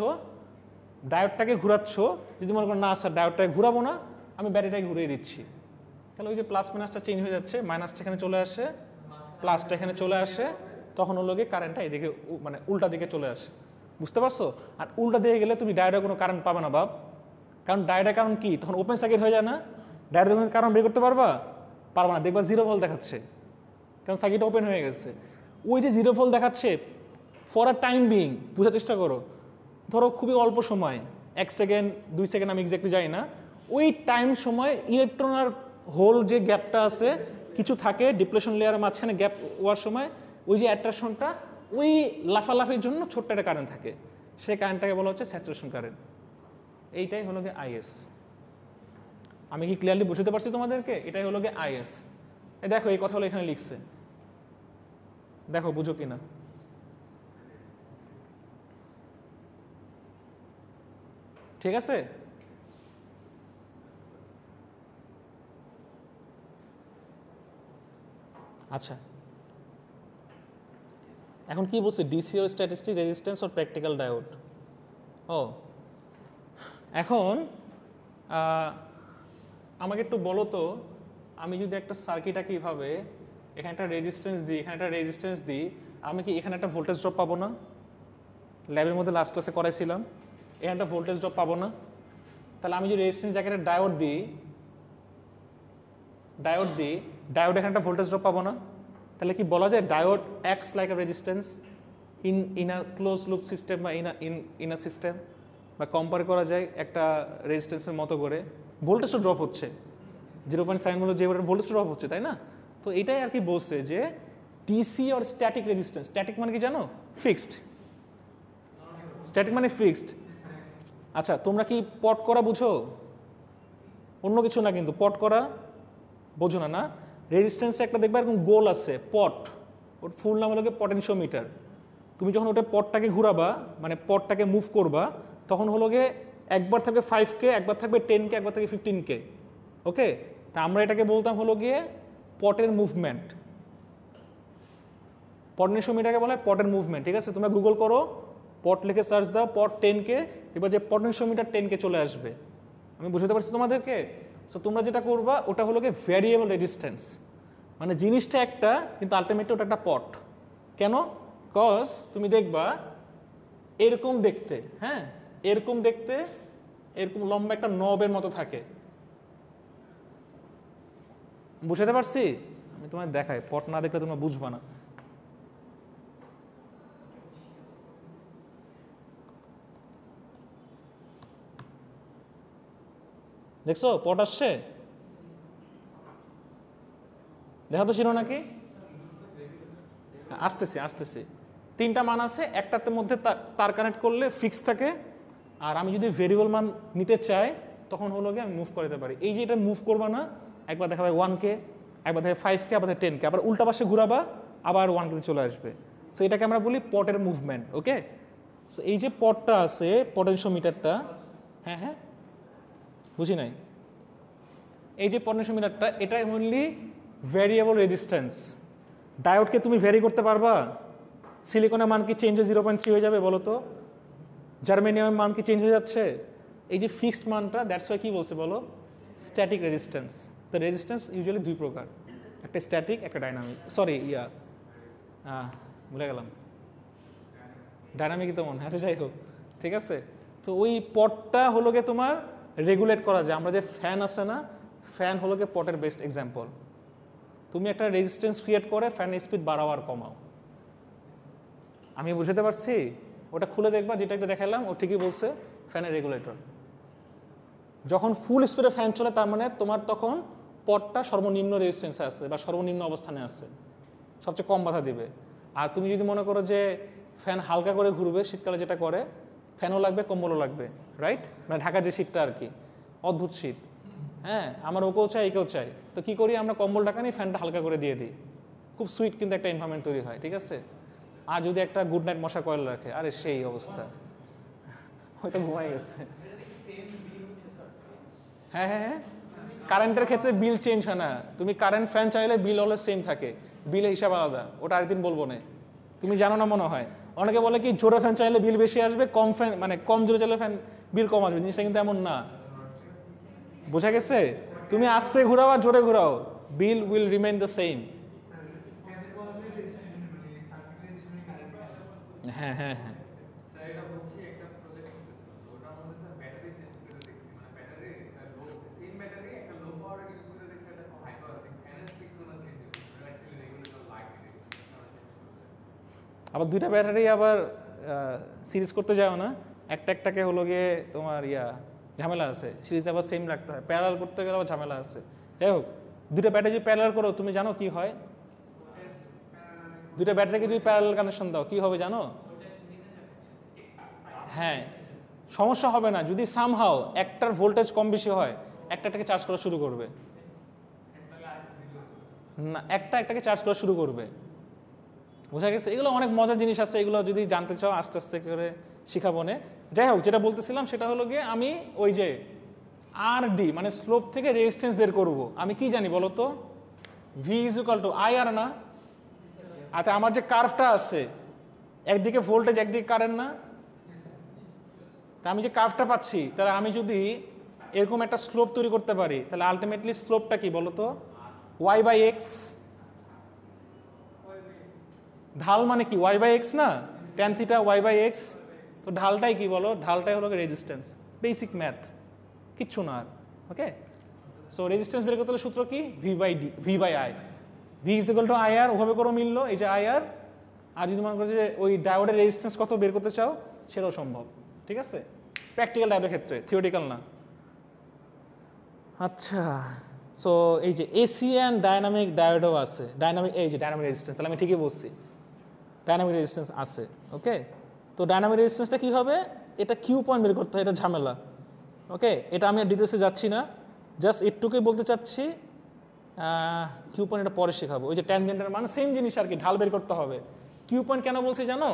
ডায়োডটাকে ঘুরাচ্ছ, যদি মনে করো না স্যার ডায়োডটাকে ঘুরাবো না, আমি ব্যাটারিটাকে ঘুরিয়ে দিচ্ছি, তাহলে ওই যে প্লাস মাইনাসটা চেঞ্জ হয়ে যাচ্ছে, মাইনাসটা এখানে চলে আসে, প্লাসটা এখানে চলে আসে, তখন হলো গিয়ে কারেন্টটা এদিকে মানে উল্টা দিকে চলে আসে। বুঝতে পারছো? আর উল্টা দিকে গেলে তুমি ডায়োডে কোনো কারেন্ট পাবে না বাপ, কারণ ডায়োডের কারণ কি? তখন ওপেন সার্কিট হয়ে যায় না? ডায়োডের কারণ বের করতে পারবা না, দেখবা 0 ভোল্ট দেখাচ্ছে, কারণ সার্কিট ওপেন হয়ে গেছে। ওই যে 0 ভোল্ট দেখাচ্ছে ফর আ টাইম বিং, বোঝার চেষ্টা করো, ধরো খুবই অল্প সময়, 1 সেকেন্ড 2 সেকেন্ড, আমি এক্স্যাক্টলি জানি না, ওই টাইম সময় ইলেকট্রন আর হোল যে গ্যাপটা আছে কিছু থাকে ডিপ্লেশন লেয়ারের মাঝখানে গ্যাপ হওয়ার সময়, ওই যে অ্যাট্রাকশনটা, ওই লাফালাফির জন্য ছোট্ট একটা কারেন্ট থাকে, সেই কারেন্টটাকে বলা হচ্ছে স্যাচুরেশন কারেন্ট। এইটাই হলো গিয়ে আইএস। আমি কি ক্লিয়ারলি বুঝতে পারছি তোমাদেরকে? এটাই হলো গিয়ে আইএস। এই দেখো এই কথাগুলো এখানে লিখছে, দেখো বুঝো কিনা। ঠিক আছে? আচ্ছা, এখন কি বলছে? DC or statistic resistance or practical diode. ও, এখন আমাকে একটু বলো তো, আমি যদি একটা সার্কিটাকে এইভাবে এখানে একটা রেজিস্ট্যান্স দিই, এখানে একটা রেজিস্ট্যান্স দিই, আমি কি এখানে একটা ভোল্টেজ ড্রপ পাবো না? ল্যাবের মধ্যে লাস্ট ক্লাসে করাইছিলাম, এখানে একটা ভোল্টেজ ড্রপ পাবো না? তাহলে আমি যদি রেজিস্ট্যান্স জায়গায় ডায়োড দিই, ডায়োড এখানে একটা ভোল্টেজ ড্রপ পাবো না? তাহলে কি বলা যায় diode acts like a resistance in a close loop system বা ইন আ সিস্টেম, বা কম্পেয়ার করা যায় একটা রেজিস্ট্যান্সের মতো করে। ভোল্টেজও ড্রপ হচ্ছে 0.7 ভোল্ট, যে ভোল্টেজ ড্রপ হচ্ছে, তাই না? তো এটাই আর কি বলছে যে DC or static resistance. Static মানে কি জানো? ফিক্সড। স্ট্যাটিক মানে ফিক্সড। আচ্ছা, তোমরা কি পট করা বুঝো? অন্য কিছু না কিন্তু, পট করা বোঝো না? না, রেজিস্ট্যান্সে একটা দেখবে এরকম গোল আছে পট, ওর ফুল নাম হলো পটেনশিওমিটার। তুমি যখন ওটা পটটাকে ঘুরাবা, মানে পটটাকে মুভ করবা, তখন হলো গিয়ে একবার থাকবে 5K, একবার থাকবে 10K, একবার থাকবে 15K। ওকে, তা আমরা এটাকে বলতাম হলো গিয়ে পটের মুভমেন্ট। পটেনশিওমিটারকে বলা হয় পটের মুভমেন্ট। ঠিক আছে, তোমরা গুগল করো, পট লিখে সার্চ দাও, পট 10K, এবার যে পটেনশিওমিটার 10K চলে আসবে। আমি বুঝতে পারছি তোমাদেরকে? সো তোমরা যেটা করবা ওটা হলো গিয়ে ভ্যারিয়েবল রেজিস্ট্যান্স, মানে জিনিসটা একটা কিন্তু আলটিমেটলি ওটা একটা পট। কেন? কজ তুমি দেখবা এরকম দেখতে, হ্যাঁ এরকম দেখতে, এরকম লম্বা একটা নবের মতো থাকে। বুঝতে পারছি? আমি তোমায় দেখাই, পট না দেখলে তোমরা বুঝবা না। দেখছো পট আসছে? দেখা তো ছিল নাকি? আসতেছে আসতেছে। 3টা মান আছে, একটাতে মধ্যে তার কানেক্ট করলে ফিক্স থাকে, আর আমি যদি ভেরিয়েবল মান নিতে চাই তখন হলো গিয়ে আমি মুভ করতে পারি। এই যে এটা মুভ করবা না, একবার দেখাবে 1K, একবার দেখে 5K, আবার 10K, আবার উল্টা পাশে ঘুরাবা আবার 1K চলে আসবে। সো এটাকে আমরা বলি পটের মুভমেন্ট। ওকে, সো এই যে পটটা আছে, পটেনশিওমিটারটা, হ্যাঁ হ্যাঁ বুঝি নাই, এই যে পটেনশিওমিটারটা, এটা মেনলি ভ্যারিয়েবল রেজিস্ট্যান্স। ডায়োডকে তুমি ভ্যারি করতে পারবা? সিলিকনের মান কি চেঞ্জ হয়ে 0.3 হয়ে যাবে বলো তো? জার্মেনিয়ামের মান কি চেঞ্জ হয়ে যাচ্ছে? এই যে ফিক্সড মানটা, দ্যাটস ওয়াই কি বলছে বলো, স্ট্যাটিক রেজিস্ট্যান্স। তো রেজিস্ট্যান্স ইউজুয়ালি 2 প্রকার, একটা স্ট্যাটিক, একটা ডাইনামিক। সরি ভুলে গেলাম, ডাইনামিকই তো মনে হয়। আচ্ছা যাই হোক, ঠিক আছে। তো ওই পটটা হলো গিয়ে তোমার রেগুলেট করা যায়। আমরা যে ফ্যান আছে না, ফ্যান হলো গিয়ে পটের বেস্ট এক্সাম্পল। তুমি একটা রেজিস্ট্যান্স ক্রিয়েট করে ফ্যানের স্পিড বাড়াও আর কমাও। আমি বুঝতে পারছি? ওটা খুলে দেখবা, যেটা একটা দেখালাম ও ঠিকই বলছে, ফ্যানের রেগুলেটর। যখন ফুল স্পিডে ফ্যান চলে তার মানে তোমার তখন পটটা সর্বনিম্ন রেজিস্ট্যান্সে আছে বা সর্বনিম্ন অবস্থানে আছে, সবচেয়ে কম বাধা দিবে। আর তুমি যদি মনে করো যে ফ্যান হালকা করে ঘুরবে, শীতকালে যেটা করে, ফ্যানও লাগবে কম্বলও লাগবে, রাইট? মানে ঢাকার যে শীতটা আর কি, অদ্ভুত শীত, হ্যাঁ আমার ওকেও চাই একেও চাই। তো কি করি আমরা, কম্বল ঢাকা নিই, ফ্যানটা হালকা করে দিয়ে দিই, খুব সুইট কিন্তু একটা এনভায়রনমেন্ট তৈরি হয়, ঠিক আছে। আর যদি একটা গুড নাইট মশা কয়েল রাখে, আরে সেই অবস্থা, হয়তো ঘুমাই গেছে। হ্যাঁ হ্যাঁ হ্যাঁ, কারেন্টের ক্ষেত্রে বিল চেঞ্জ হয় না। তুমি কারেন্ট ফ্যান চাইলে বিল অলওয়েজ সেম থাকে, বিলের হিসাব আলাদা, ওটা আরেকদিন বলবো না। তুমি জানো না মনে হয়, অনেকে বলে কি জোরে ফ্যান চাইলে বিল বেশি আসবে, কম ফ্যান মানে কম জোরে চাইলে ফ্যান বিল কম আসবে, জিনিসটা কিন্তু এমন না। বোঝা গেছে? তুমি আস্তে ঘুরাও আর জোরে ঘুরাও, বিল উইল রিমেইন দ্য সেম। হ্যাঁ হ্যাঁ হ্যাঁ, আবার 2টা ব্যাটারি আবার সিরিজ করতে যাও না, একটাকে হলো গিয়ে তোমার ঝামেলা আছে, সিরিজ আবার সেম রাখতে হয়, প্যারালাল করতে গেলে আবার ঝামেলা আছে। যাই হোক, 2টা ব্যাটারি যদি প্যারালাল করো, তুমি জানো কি হয়? 2টা ব্যাটারিকে যদি প্যারালাল কানেকশন দাও কি হবে জানো? হ্যাঁ, সমস্যা হবে না যদি সামহাও একটার ভোল্টেজ কম বেশি হয়, একটাকে চার্জ করা শুরু করবে না, একটাকে চার্জ করা শুরু করবে। বোঝা গেছে? এগুলো অনেক মজার জিনিস আছে, এগুলো যদি জানতে চাও আস্তে আস্তে করে শিখাবো না। যাই হোক, যেটা বলতেছিলাম সেটা হলো গিয়ে আমি ওই যে RD মানে স্লোপ থেকে রেজিস্ট্যান্স বের করব। আমি কি জানি বলো তো? V = IR না? আচ্ছা, আমার যে কার্ভটা আছে, একদিকে ভোল্টেজ একদিকে কারেন্ট না, তা আমি যে কার্ভটা পাচ্ছি, তাহলে আমি যদি এরকম একটা স্লোপ তৈরি করতে পারি, তাহলে আলটিমেটলি স্লোপটা কি বলো তো? Y/X। ঢাল মানে কি y/x না, tan θ y/x। তো ঢালটাই কি বলো? ঢালটাই হলো রেজিস্ট্যান্স, বেসিক ম্যাথ, কিচ্ছু না আর। ওকে, সো রেজিস্ট্যান্স বের করতে হলে সূত্র কি? V/I। V = IR, ওভাবে করে মিললো, এই যে IR। আর যদি মনে করো যে ওই ডায়োডের রেজিস্ট্যান্স কত বের করতে চাও, সেটাও সম্ভব, ঠিক আছে, প্র্যাকটিক্যাল ডায়োডের ক্ষেত্রে, থিওরিটিক্যাল না। আচ্ছা, সো এই যে এসি অ্যান্ড ডায়নামিক ডায়োডও আছে, ডায়নামিক, এই যে ডায়নামিক রেজিস্ট্যান্স, তাহলে আমি ঠিকই বলছি, ডায়নামিক রেজিস্ট্যান্স আছে। ওকে, তো ডায়নামিক রেজিস্ট্যান্সটা কী হবে? এটা কিউ পয়েন্ট বের করতে হয়, এটা ঝামেলা। ওকে, এটা আমি আর ডিটেলসে যাচ্ছি না, জাস্ট একটুকুই বলতে চাচ্ছি, কিউ পয়েন্ট এটা পরে শেখাবো। ওই যে ট্যানজেন্টের মান সেম জিনিস আর কি, ঢাল বের করতে হবে। কিউ পয়েন্ট কেন বলছি জানো?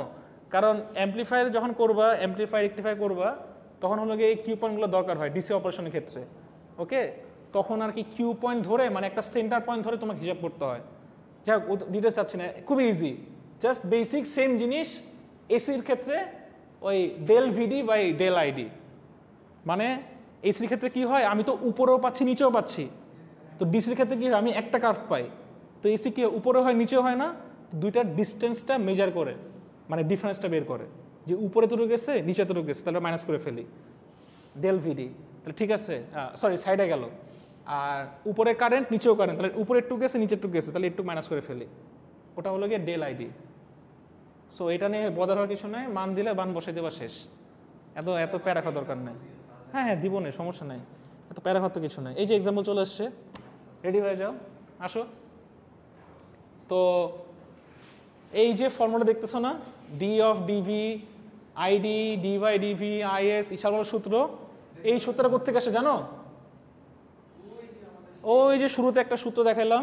কারণ অ্যাম্প্লিফায়ার যখন করবা, অ্যাম্প্লিফায়ার রেকটিফাই করবা, তখন হলো গিয়ে এই কিউ পয়েন্টগুলো দরকার হয় ডিসি অপারেশনের ক্ষেত্রে। ওকে, তখন আর কি কিউ পয়েন্ট ধরে, মানে একটা সেন্টার পয়েন্ট ধরে তোমাকে হিসাব করতে হয়। যাই হোক, ডিটেলস যাচ্ছি না, খুবই ইজি, জাস্ট বেসিক সেম জিনিস। এসির ক্ষেত্রে ওই del VD by del ID, মানে এসির ক্ষেত্রে কি হয়, আমি তো উপরেও পাচ্ছি নিচেও পাচ্ছি, তো ডিসির ক্ষেত্রে কি হয়, আমি একটা কার্ভ পাই। তো এসি কি উপরে হয় নিচেও হয় না, দুইটার ডিস্টেন্সটা মেজার করে, মানে ডিফারেন্সটা বের করে। যে উপরে তুলে গেছে নিচে তুলে গেছে, তাহলে মাইনাস করে ফেলি ডেল ভিডি, তাহলে ঠিক আছে, সরি সাইডে গেল, আর উপরে কারেন্ট নিচেও কারেন্ট, তাহলে উপরে একটু গেছে নিচে একটু গেছে, তাহলে একটু মাইনাস করে ফেলি, ওটা হলো গিয়ে ডেল আইডি। সো এটা নিয়ে বদার হওয়ার কিছু নেই, মান দিলে মান বসাই দেওয়া শেষ, এত প্যারা খাওয়ার দরকার নেই। হ্যাঁ হ্যাঁ দিব না, সমস্যা নেই, এত প্যারা খাওয়ার তো কিছু নেই। এই যে এক্সাম্পল চলে আসছে, রেডি হয়ে যাও, আসো। তো এই যে ফর্মুলা দেখতেছো না, D of DV ID D by DV IS ইশারার সূত্র, এই সূত্রটা কোথেকে আসে জানো? ওই যে শুরুতে একটা সূত্র দেখাইলাম,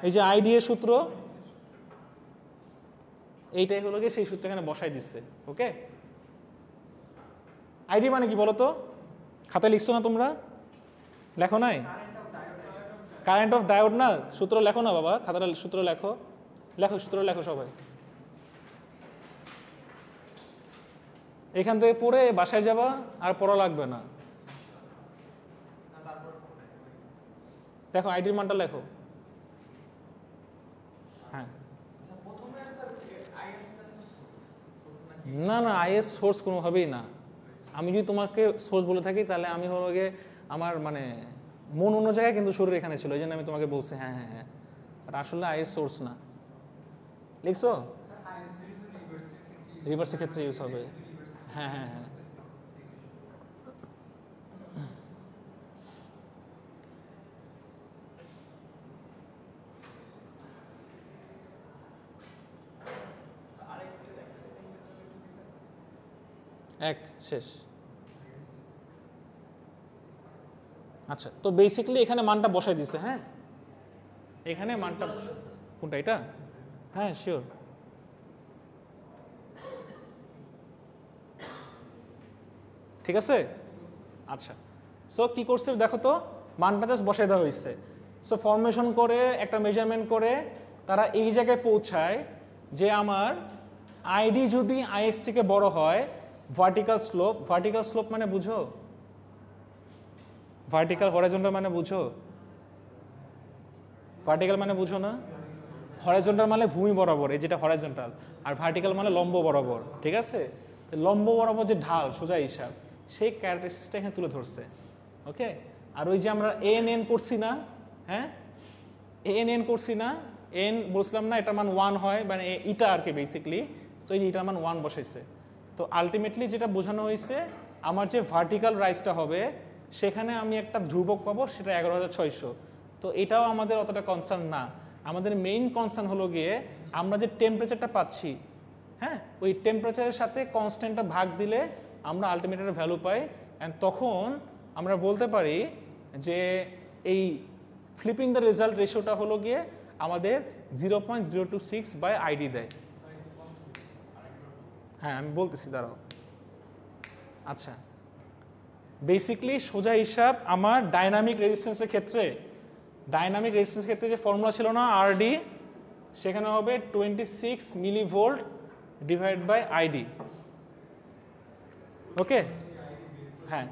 এই যে আইডি এর সূত্র, এইটাই হলো গিয়ে সেই সূত্র এখানে বসাই দিচ্ছে। ওকে, আইডি মানে কি বলো তো? খাতায় লিখছো না তোমরা? লেখো নাই? কারেন্ট অফ ডায়োড না? সূত্র লেখো না বাবা, খাতাটা সূত্র লেখো, সূত্র লেখো সবাই। এখান থেকে পড়ে বাসায় যাবা, আর পড়া লাগবে না। দেখো আইডির মানটা লেখো। হ্যাঁ, না না আইএস সোর্স কোনোভাবেই না। আমি যদি তোমাকে সোর্স বলে থাকি তাহলে আমি হলো গিয়ে আমার মানে মন অন্য জায়গায়, কিন্তু শরীর এখানে ছিল, এই জন্য আমি তোমাকে বলছি হ্যাঁ হ্যাঁ হ্যাঁ, আর আসলে আইএস সোর্স না। লিখছো? রিভার্সের ক্ষেত্রে ইউজ হবে। হ্যাঁ হ্যাঁ হ্যাঁ, এক শেষ। আচ্ছা, তো বেসিক্যালি এখানে মানটা বসাই দিছে। হ্যাঁ, এখানে মানটা কোনটা, এটা? হ্যাঁ শিওর। ঠিক আছে, আচ্ছা। সো কি করছে দেখো তো, মানটা জাস্ট বসাই দেওয়া হয়েছে। সো ফরমেশন করে একটা মেজারমেন্ট করে তারা এই জায়গায় পৌঁছায় যে আমার আইডি যদি আইএস থেকে বড় হয়, ভার্টিক্যাল স্লোপ মানে বুঝো? ভার্টিক্যাল হরাইজন্টাল মানে বুঝো? ভার্টিক্যাল মানে বুঝো না? হরাইজন্টাল মানে ভূমি বরাবর, এই যেটা হরাইজন্টাল, আর ভার্টিক্যাল মানে লম্ব বরাবর। ঠিক আছে, লম্ব বরাবর যে ঢাল সোজা হিসাব, সেই ক্যারেক্টারিস্টিক্সটা এখানে তুলে ধরছে। ওকে, আর ওই যে আমরা এন এন করছি না, হ্যাঁ এন এন করছি না, এন বলছিলাম না এটার মান 1 হয়, মানে ইটা আর কি বেসিকলি। তো এই যে এটার মান 1 বসাইছে। তো আলটিমেটলি যেটা বোঝানো হয়েছে, আমার যে ভার্টিক্যাল রাইজটা হবে সেখানে আমি একটা ধ্রুবক পাবো, সেটা 11,600। তো এটাও আমাদের অতটা কনসার্ন না। আমাদের মেইন কনসার্ন হলো গিয়ে আমরা যে টেম্পারেচারটা পাচ্ছি, হ্যাঁ ওই টেম্পারেচারের সাথে কনস্ট্যান্টটা ভাগ দিলে আমরা আলটিমেটের ভ্যালু পাই। অ্যান্ড তখন আমরা বলতে পারি যে এই ফ্লিপিং দ্য রেজাল্ট রেশিওটা হলো গিয়ে আমাদের 0.026 বাই আইডি দেয়। হ্যাঁ আমি বলতেছি, দাঁড়াও। আচ্ছা, বেসিকলি সোজা হিসাব আমার ডাইনামিক রেজিস্ট্যান্সের ক্ষেত্রে, যে ফর্মুলা ছিল না আরডি, সেখানে হবে 26 মিলিভোল্ট ডিভাইড বাই আইডি। ওকে, হ্যাঁ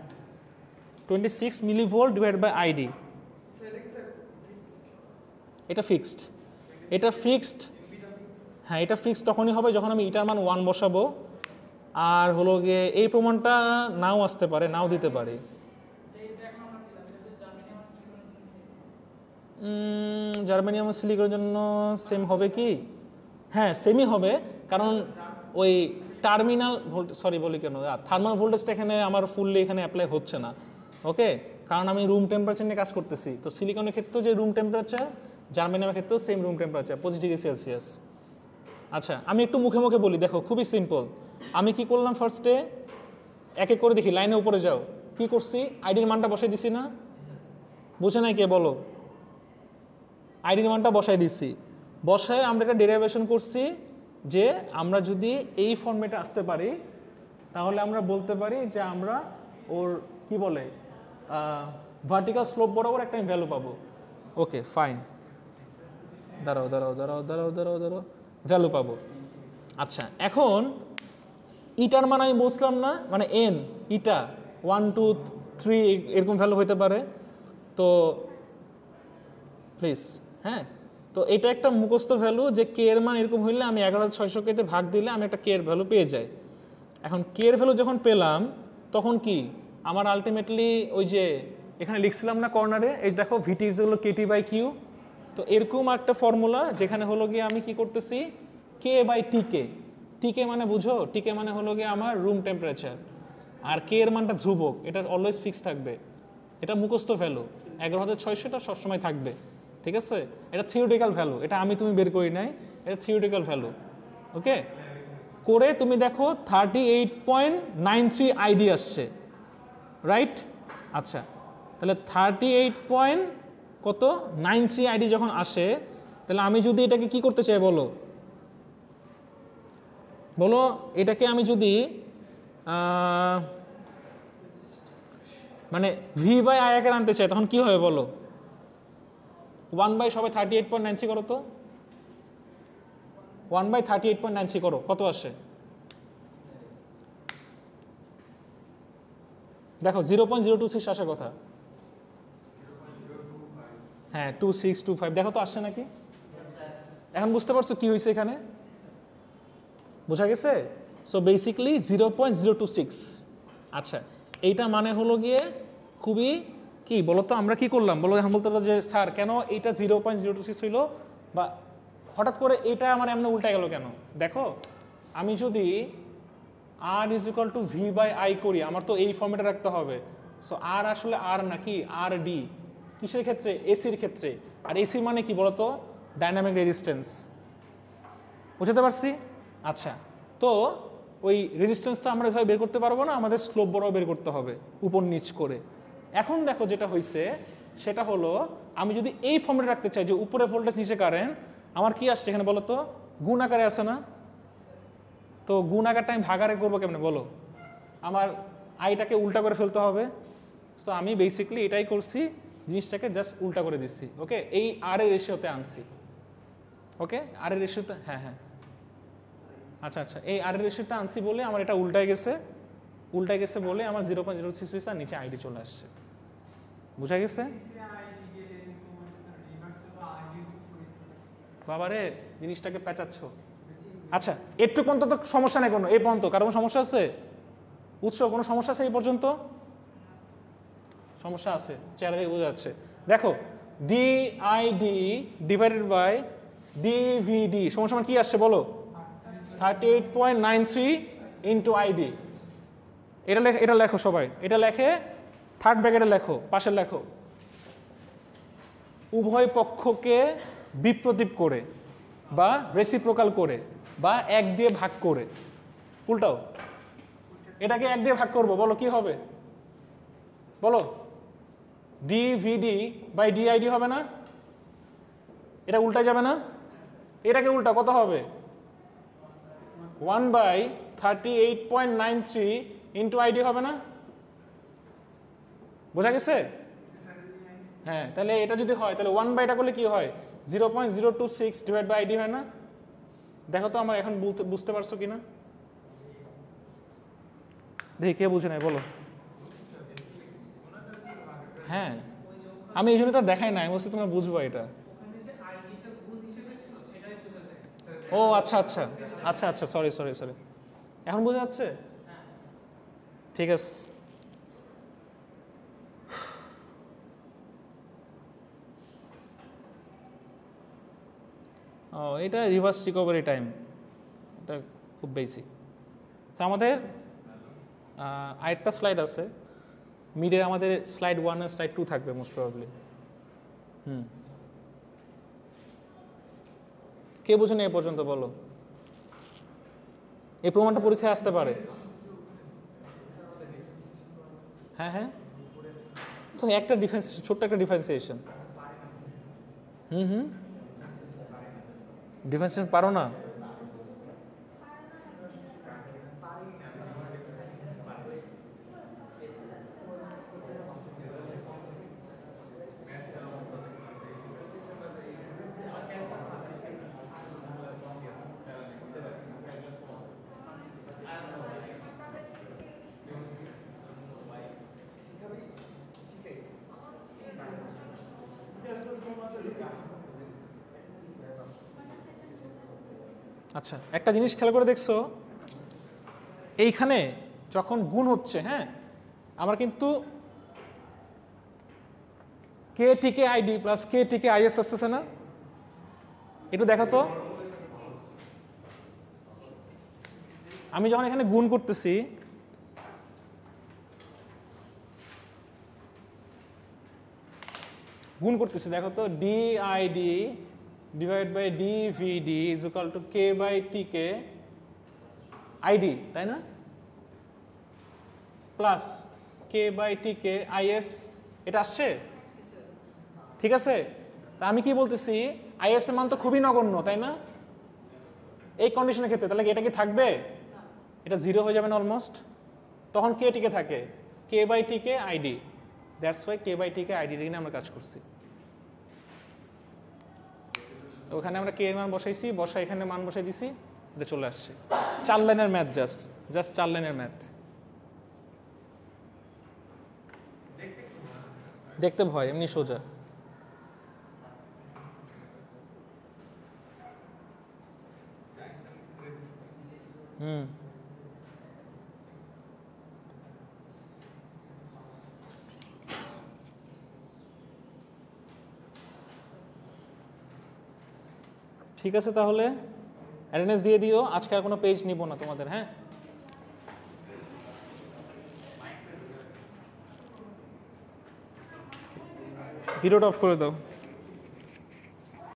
26 মিলিভোল্ট ডিভাইড বাই আইডি। এটা ফিক্সড, হ্যাঁ এটা ফিক্সড তখনই হবে যখন আমি ইটার মান 1 বসাবো। আর হলো গিয়ে এই প্রমাণটা নাও আসতে পারে, নাও দিতে পারে। জার্মেনিয়াম সিলিকনের জন্য সেম হবে কি? হ্যাঁ সেমই হবে, কারণ ওই টার্মিনাল থার্মাল ভোল্টেজটা এখানে আমার ফুললি এখানে অ্যাপ্লাই হচ্ছে না। ওকে, কারণ আমি রুম টেম্পারেচার নিয়ে কাজ করতেছি। তো সিলিকনের ক্ষেত্রেও যে রুম টেম্পারেচার, জার্মেনিয়ামের ক্ষেত্রেও same room temperature 25 degree Celsius. আচ্ছা, আমি একটু মুখে মুখে বলি, দেখো খুবই সিম্পল। আমি কি করলাম, ফার্স্টে এক এক করে দেখি, লাইনে উপরে যাও। কি করছি, আইডির মানটা বসাই দিছি না? বুঝে নাই কে বলো? আইডির মানটা বসাই দিছি, বসায় আমরা একটা ডেরিভেশন করছি যে আমরা যদি এই ফর্মেটে আসতে পারি তাহলে আমরা বলতে পারি যে আমরা ওর কি বলে ভার্টিক্যাল স্লোপ বরাবর একটা ভ্যালু পাবো। ওকে ফাইন, দাঁড়াও ভ্যালু পাবো। আচ্ছা, এখন ইটার মান আমি বলছিলাম না, মানে এন ইটা 1 2 3 এরকম ভ্যালু হতে পারে। তো প্লিজ, হ্যাঁ তো এটা একটা মুখস্থ ভ্যালু যে কে এর মান এরকম হইলে আমি 11,600 কে ভাগ দিলে আমি একটা কে এর ভ্যালু পেয়ে যাই। এখন কে এর ভ্যালু যখন পেলাম তখন কি আমার আলটিমেটলি ওই যে এখানে লিখছিলাম না কর্নারে, এই দেখো ভিটি ইজ হলো কেটি বাই কিউ। তো এরকম একটা ফর্মুলা যেখানে হলো গিয়ে আমি কি করতেছি কে বাই টিকে, টিকে মানে বুঝো, টিকে মানে হলো গিয়ে আমার রুম টেম্পারেচার, আর কে এর মানটা ধ্রুবক, এটা অলওয়েজ ফিক্স থাকবে, এটা মুখস্থ ভ্যালু 11,600 সবসময় থাকবে, ঠিক আছে? এটা থিওরিটিক্যাল ভ্যালু, এটা আমি তুমি বের করি নাই, এটা থিওরিটিক্যাল ভ্যালু। ওকে, করে তুমি দেখো 38.93 আইডি আসছে, রাইট? আচ্ছা, তাহলে 38.93 আইডি যখন আসে, তাহলে আমি যদি এটাকে কি করতে চাই বলো, বলো এটাকে আমি যদি মানে ভি বাই আই আকারে আনতে চাই তখন কি হবে বলো? 1 বাই সবাই 38.93 করো তো, 1 বাই 38.93 করো, কত আসে? দেখো 0.026 আসার কথা। হ্যাঁ 2625, দেখো তো আসছে নাকি? এখন বুঝতে পারছো কি হয়েছে এখানে? বোঝা গেছে? So basically 0.026। আচ্ছা, এইটা মানে হলো গিয়ে খুবই কি বলতো, আমরা কি করলাম বলো, এখন বলতে পারো যে স্যার কেন এইটা 0.026 হইলো, বা হঠাৎ করে এটা আমার এমনি উল্টা গেল কেন? দেখো আমি যদি R is equal to V by I করি, আমার তো এই ফর্মেটে রাখতে হবে। সো আর আসলে আর নাকি আর ডি, কিসের ক্ষেত্রে? এসির ক্ষেত্রে। আর এসি মানে কি বলতো? Dynamic resistance. বুঝতে পারছি? আচ্ছা, তো ওই রেজিস্ট্যান্সটা আমরা এভাবে বের করতে পারবো না, আমাদের স্লোপ বড় বের করতে হবে উপর নিচ করে। এখন দেখো যেটা হয়েছে সেটা হলো, আমি যদি এই ফর্মেটে রাখতে চাই যে উপরে ভোল্টেজ নিচে কারেন্ট, আমার কি আসছে এখানে বলো তো? গুণ আকারে আসে না? তো গুণ আকারটা আমি ভাগারে করবো কেমনে বলো? আমার আইটাকে উল্টা করে ফেলতে হবে। সো আমি বেসিক্যালি এটাই করছি, জিনিসটাকে জাস্ট উল্টা করে দিচ্ছি। ওকে, এই আর এর রেশিওতে আনছি। ওকে, আর এর রেশিওতে, হ্যাঁ হ্যাঁ, আচ্ছা আচ্ছা, এই আর এর রেশিওটা আনছি বলে আমার এটা উল্টায় গেছে, উল্টায় গেছে বলে আমার 0.036 আর নিচে আইডি চলে আসছে। বুঝা গেছে? বাবারে জিনিসটাকে পেঁচাচ্ছ। আচ্ছা, একটু পর্যন্ত তো সমস্যা নেই কোনো, এই পর্যন্ত কারো সমস্যা আছে? উৎস কোনো সমস্যা আছে এই পর্যন্ত? সমস্যা আছে, চেহারা দেখে বোঝা যাচ্ছে। দেখো ডিআইডি ডিভাইডেড বাই ডিভিডি সমান সমান কি আসছে বলো? 38.93 ইন্টু আইডি। এটা লেখো সবাই, এটা লেখে থার্ড ব্র্যাকেটে লেখো, পাশে লেখো উভয় পক্ষকে বিপ্রতীপ করে বা রেসিপ্রোকাল করে বা 1 দিয়ে ভাগ করে। উল্টাও, এটাকে 1 দিয়ে ভাগ করবো, বলো কি হবে? বলো ডিভিডি বাই ডিআইডি হবে না? এটা উল্টা যাবে না? এটাকে উল্টা কত হবে? 1 বাই 38.93 ইন্টু আইডি হবে না? বোঝা গেছে? হ্যাঁ, তাহলে এটা যদি হয় তাহলে 1 বাই এটা করলে কি হয়? 0.026 ডিভাইড বাই আইডি হয় না? দেখো তো আমার এখন বুঝতে পারছো কিনা, দেখি কে বুঝে নাই বলো। হ্যাঁ, আমি এই জন্য তো দেখাই না, আমি বলছি তোমরা বুঝবো এটা। ও আচ্ছা আচ্ছা আচ্ছা আচ্ছা, সরি সরি সরি, এখন বোঝা যাচ্ছে? ঠিক আছে। ও, এটা রিভার্স রিকভারি টাইম, এটা খুব বেসিক। আমাদের আরেকটা স্লাইড আছে মিডে, আমাদের স্লাইড 1 আর স্লাইড 2 থাকবে মোস্ট প্রবাবলি। কে বুঝেনি এ পর্যন্ত বলো? এই প্রমাণটা পরীক্ষায় আসতে পারে। হ্যাঁ হ্যাঁ, তো একটা ডিফারেন্স, ছোট্ট একটা ডিফারেন্সিয়েশন। ডিফারেন্সিয়েশন পারো না? আচ্ছা, একটা জিনিস খেয়াল করে দেখছো, এইখানে যখন গুণ হচ্ছে, হ্যাঁ, আমরা কিন্তু কে টিকে আইডি প্লাস কে টিকে আইএস আসতেছে না? একটু দেখো তো, আমি যখন এখানে গুণ করতেছি, দেখো তো, D ID divide by D VD is equal to K by T K ID, তাই না? Plus K by T K IS, এটা আসছে? ঠিক আছে, তা আমি কি বলতেছি, আইএস এর মান তো খুবই নগণ্য, তাই না? এই কন্ডিশনের ক্ষেত্রে তাহলে এটা কি থাকবে? এটা 0 হয়ে যাবে না অলমোস্ট। তখন কে টিকে থাকে K by T K ID, that's why K by T K ID নিয়ে আমরা কাজ করছি। ওখানে আমরা কে এর মান বসাইছি, এখানে মান বসাই দিছি, এটা চলে আসছে। 4 লাইনের ম্যাথ, জাস্ট 4 লাইনের ম্যাথ। দেখতে ভয়, এমনি সোজা। ঠিক আছে, তাহলে অ্যাটেন্ডেন্স দিয়ে দিও, আজকে আর কোনো পেজ নিব না তোমাদের। হ্যাঁ, ভিডিওটা অফ করে দাও।